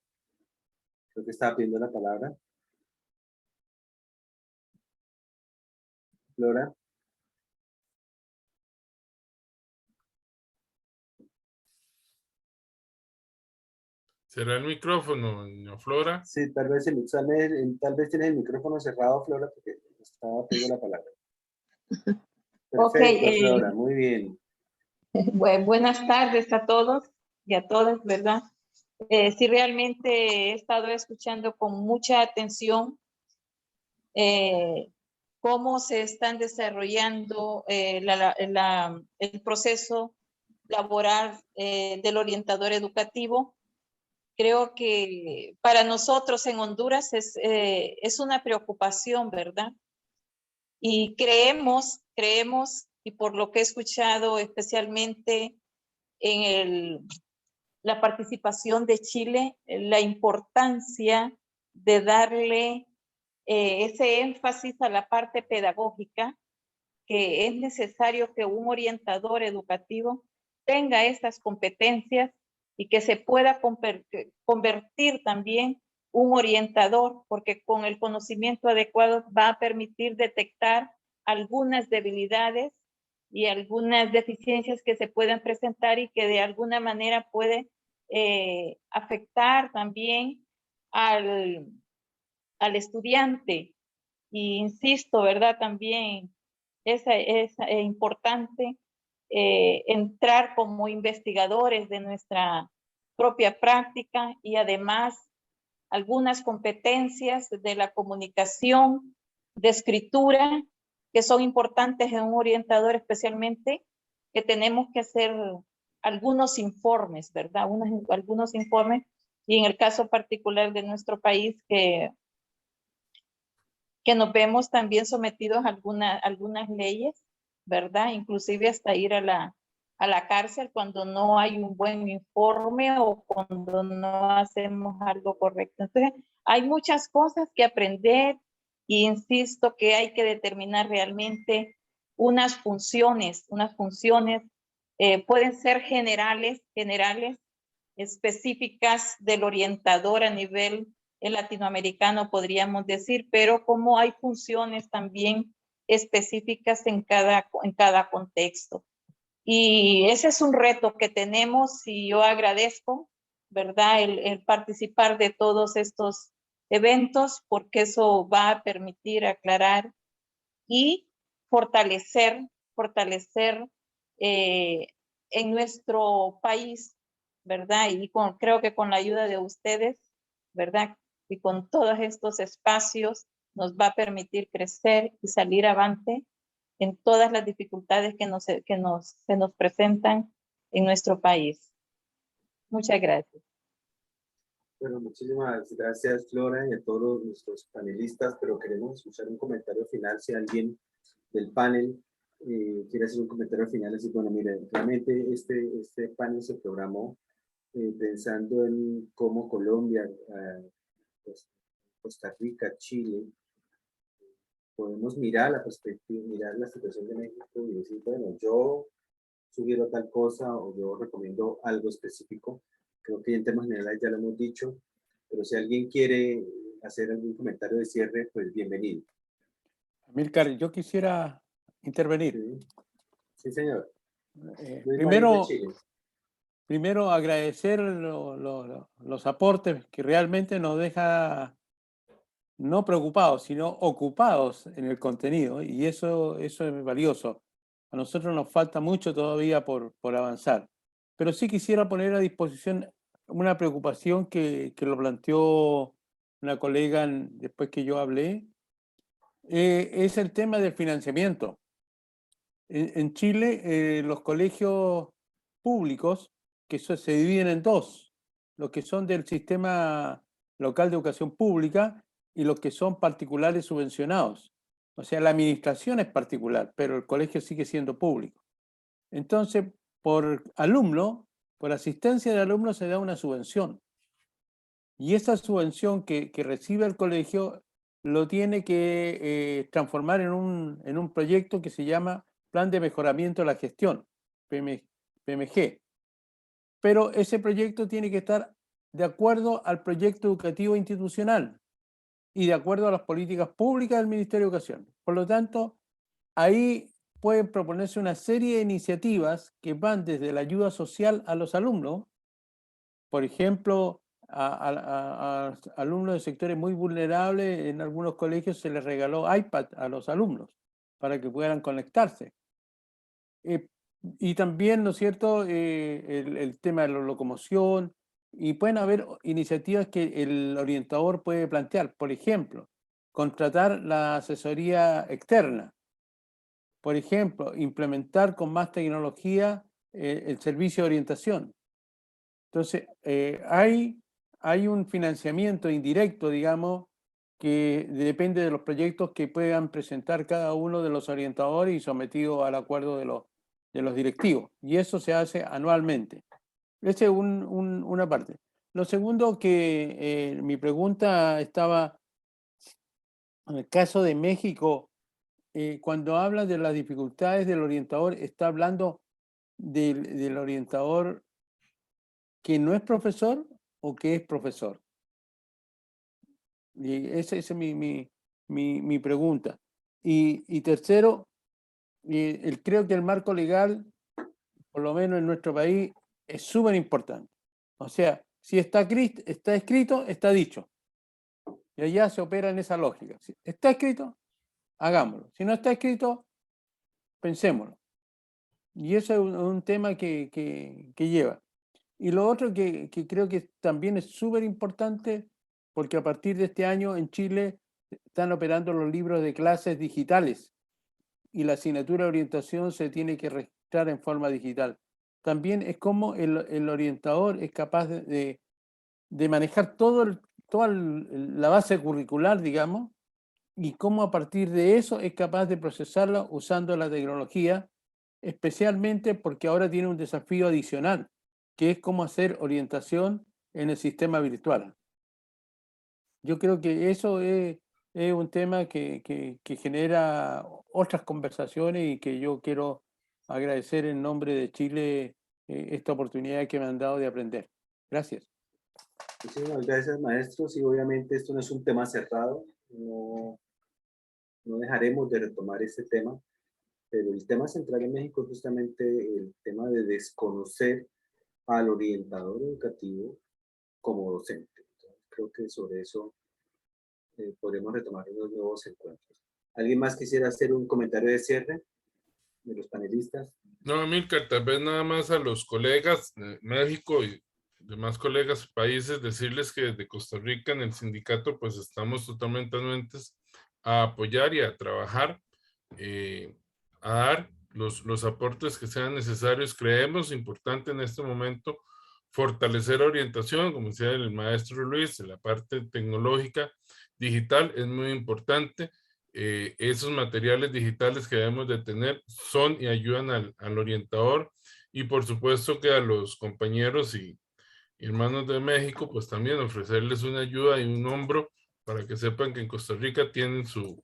Speaker 2: Creo que estaba pidiendo la palabra. Flora.
Speaker 1: ¿Será el micrófono, doña Flora?
Speaker 2: Sí, tal vez tienes el micrófono cerrado, Flora, porque estaba pidiendo la palabra. Perfecto,
Speaker 7: Ok,
Speaker 2: Flora, muy bien.
Speaker 7: Buenas tardes a todos y a todas, ¿verdad? Sí, realmente he estado escuchando con mucha atención cómo se están desarrollando el proceso laboral del orientador educativo. Creo que para nosotros en Honduras es una preocupación, ¿verdad? Y creemos, y por lo que he escuchado especialmente en la participación de Chile, la importancia de darle ese énfasis a la parte pedagógica, que es necesario que un orientador educativo tenga estas competencias y que se pueda convertir también un orientador, porque con el conocimiento adecuado va a permitir detectar algunas debilidades y algunas deficiencias que se pueden presentar y que de alguna manera puede afectar también al estudiante. Y insisto, ¿verdad? También es importante entrar como investigadores de nuestra propia práctica y además algunas competencias de la comunicación, de escritura, que son importantes en un orientador, especialmente que tenemos que hacer algunos informes, ¿verdad? Algunos informes, y en el caso particular de nuestro país, que nos vemos también sometidos a algunas leyes, ¿verdad? Inclusive hasta ir a la cárcel cuando no hay un buen informe o cuando no hacemos algo correcto. Entonces, hay muchas cosas que aprender y insisto que hay que determinar realmente unas funciones pueden ser generales, específicas del orientador a nivel latinoamericano, podríamos decir, pero como hay funciones también específicas en cada contexto. Y ese es un reto que tenemos y yo agradezco, ¿verdad? El participar de todos estos eventos, porque eso va a permitir aclarar y fortalecer en nuestro país, ¿verdad? Y creo que con la ayuda de ustedes, ¿verdad? Y con todos estos espacios nos va a permitir crecer y salir avante en todas las dificultades que se nos presentan en nuestro país. Muchas gracias.
Speaker 2: Bueno, muchísimas gracias, Flora, y a todos nuestros panelistas, pero queremos escuchar un comentario final si alguien del panel quiere hacer un comentario final. Así, bueno, miren, realmente este panel se programó pensando en cómo Colombia, pues, Costa Rica, Chile, podemos mirar la perspectiva, mirar la situación de México y decir, bueno, yo sugiero tal cosa o yo recomiendo algo específico. Creo que en temas generales ya lo hemos dicho, pero si alguien quiere hacer algún comentario de cierre, pues bienvenido.
Speaker 3: Amílcar, yo quisiera intervenir.
Speaker 2: Sí, sí señor.
Speaker 3: Primero agradecer los aportes que realmente nos deja no preocupados, sino ocupados en el contenido, y eso es valioso. A nosotros nos falta mucho todavía por avanzar, pero sí quisiera poner a disposición una preocupación que lo planteó una colega después que yo hablé, es el tema del financiamiento. En Chile, los colegios públicos, que se dividen en dos, los que son del sistema local de educación pública y los que son particulares subvencionados. O sea, la administración es particular, pero el colegio sigue siendo público. Entonces, por alumno, por asistencia de alumno se da una subvención. Y esa subvención que recibe el colegio lo tiene que transformar en un proyecto que se llama Plan de Mejoramiento de la Gestión, PMG. Pero ese proyecto tiene que estar de acuerdo al proyecto educativo institucional y de acuerdo a las políticas públicas del Ministerio de Educación. Por lo tanto, ahí pueden proponerse una serie de iniciativas que van desde la ayuda social a los alumnos, por ejemplo, a alumnos de sectores muy vulnerables. En algunos colegios se les regaló iPad a los alumnos para que puedan conectarse. Y también, ¿no es cierto?, el tema de la locomoción, y pueden haber iniciativas que el orientador puede plantear. Por ejemplo, contratar la asesoría externa. Por ejemplo, implementar con más tecnología el servicio de orientación. Entonces, hay un financiamiento indirecto, digamos, que depende de los proyectos que puedan presentar cada uno de los orientadores y sometido al acuerdo de los directivos. Y eso se hace anualmente. Esa es una parte. Lo segundo que mi pregunta estaba, en el caso de México, cuando habla de las dificultades del orientador, ¿está hablando del orientador que no es profesor o que es profesor? Y esa es mi pregunta. Y tercero, creo que el marco legal, por lo menos en nuestro país, es súper importante. O sea, si está escrito, está dicho. Y allá se opera en esa lógica. Si está escrito, hagámoslo. Si no está escrito, pensémoslo. Y eso es un tema que lleva. Y lo otro que creo que también es súper importante, porque a partir de este año en Chile están operando los libros de clases digitales y la asignatura de orientación se tiene que registrar en forma digital. También es como el orientador es capaz de manejar toda la base curricular, digamos, y cómo a partir de eso es capaz de procesarla usando la tecnología, especialmente porque ahora tiene un desafío adicional, que es cómo hacer orientación en el sistema virtual. Yo creo que eso es un tema que genera otras conversaciones y que yo quiero agradecer en nombre de Chile esta oportunidad que me han dado de aprender. Gracias.
Speaker 2: Muchísimas gracias, maestros. Y obviamente esto no es un tema cerrado. No dejaremos de retomar este tema. Pero el tema central en México es justamente el tema de desconocer al orientador educativo como docente. Entonces, creo que sobre eso podremos retomar unos nuevos encuentros. ¿Alguien más quisiera hacer un comentario de cierre de los panelistas?
Speaker 1: No, Amílcar, tal vez nada más a los colegas de México y demás colegas países, decirles que desde Costa Rica en el sindicato pues estamos totalmente anuentes a apoyar y a trabajar, a dar los aportes que sean necesarios. Creemos importante en este momento fortalecer la orientación, como decía el maestro Luis, en la parte tecnológica, digital es muy importante. Esos materiales digitales que debemos de tener son y ayudan al orientador, y por supuesto que a los compañeros y hermanos de México, pues también ofrecerles una ayuda y un hombro para que sepan que en Costa Rica tienen su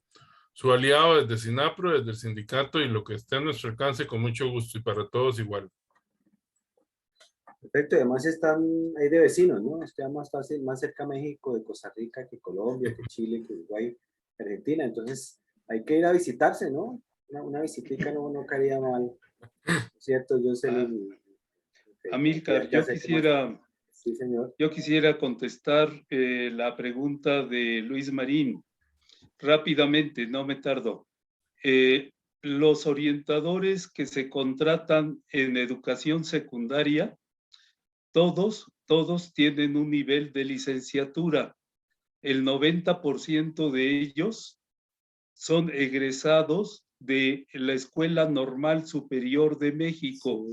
Speaker 1: aliado desde SINAPRO, desde el sindicato, y lo que esté a nuestro alcance con mucho gusto y para todos igual.
Speaker 2: Perfecto, además están ahí de vecinos, ¿no? Está más fácil, más cerca México de Costa Rica que Colombia, que Chile, que Uruguay, que Argentina. Entonces hay que ir a visitarse, ¿no? Una visitica no caería mal, ¿cierto? Yo sé.
Speaker 5: Amílcar,
Speaker 2: Sí, señor.
Speaker 5: Yo quisiera contestar la pregunta de Luis Marín. Rápidamente, no me tardo. Los orientadores que se contratan en educación secundaria, todos tienen un nivel de licenciatura. El 90% de ellos son egresados de la Escuela Normal Superior de México.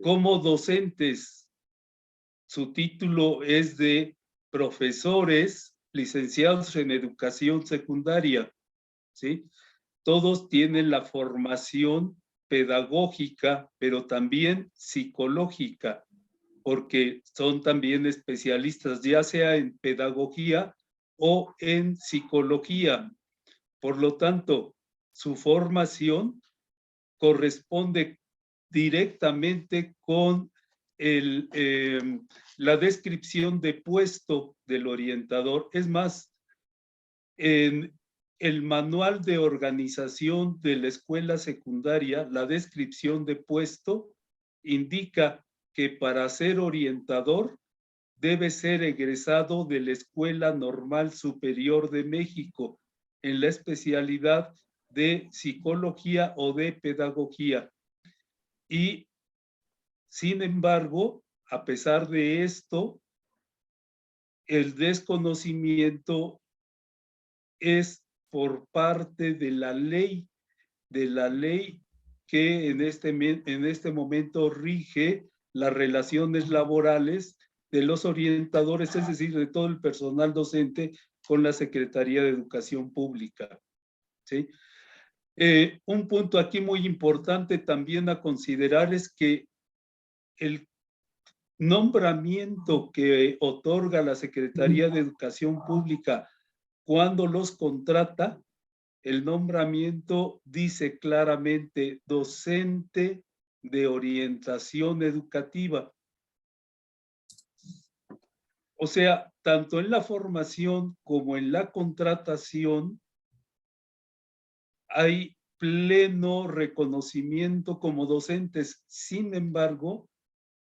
Speaker 5: Como docentes, su título es de profesores licenciados en educación secundaria, ¿sí? Todos tienen la formación pedagógica, pero también psicológica, porque son también especialistas, ya sea en pedagogía o en psicología. Por lo tanto, su formación corresponde directamente con la descripción de puesto del orientador. Es más, en el manual de organización de la escuela secundaria, la descripción de puesto indica que para ser orientador debe ser egresado de la Escuela Normal Superior de México en la especialidad de psicología o de pedagogía. Y, sin embargo, a pesar de esto, el desconocimiento es por parte de la ley que en este momento rige las relaciones laborales de los orientadores, es decir, de todo el personal docente con la Secretaría de Educación Pública. ¿Sí? Un punto aquí muy importante también a considerar es que el nombramiento que otorga la Secretaría de Educación Pública cuando los contrata, el nombramiento dice claramente docente de orientación educativa. O sea, tanto en la formación como en la contratación hay pleno reconocimiento como docentes. Sin embargo,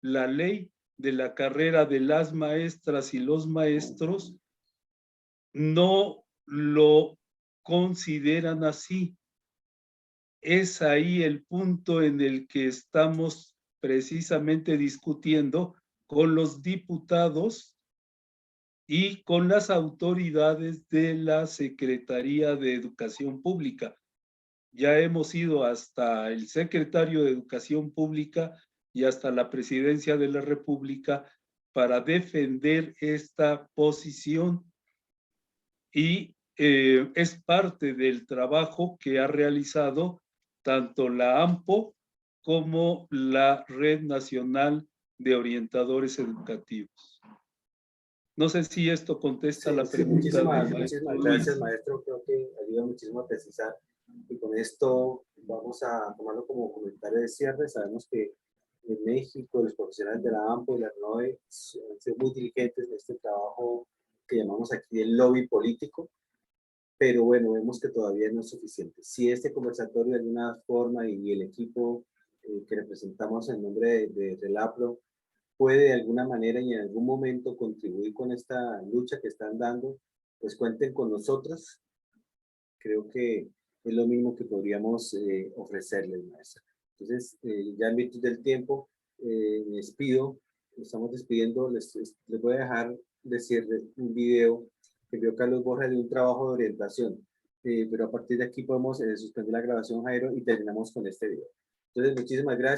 Speaker 5: la ley de la carrera de las maestras y los maestros no lo consideran así. Es ahí el punto en el que estamos precisamente discutiendo con los diputados y con las autoridades de la Secretaría de Educación Pública. Ya hemos ido hasta el secretario de Educación Pública y hasta la Presidencia de la República para defender esta posición. Y es parte del trabajo que ha realizado tanto la AMPO como la Red Nacional de Orientadores Educativos. No sé si esto contesta la pregunta.
Speaker 2: Muchísimas gracias, maestro. Creo que ayuda muchísimo a precisar. Y con esto vamos a tomarlo como comentario de cierre. Sabemos que en México los profesionales de la AMPO y la RNOE han sido muy diligentes en este trabajo que llamamos aquí el lobby político. Pero bueno, vemos que todavía no es suficiente. Si este conversatorio de alguna forma y el equipo que representamos en nombre de Relapro puede de alguna manera y en algún momento contribuir con esta lucha que están dando, pues cuenten con nosotros. Creo que es lo mismo que podríamos ofrecerles, maestra. Entonces, ya en virtud del tiempo, me despido, estamos despidiendo, les voy a dejar decirles un video que vio Carlos Borja de un trabajo de orientación, pero a partir de aquí podemos suspender la grabación, Jairo, y terminamos con este video. Entonces, muchísimas gracias.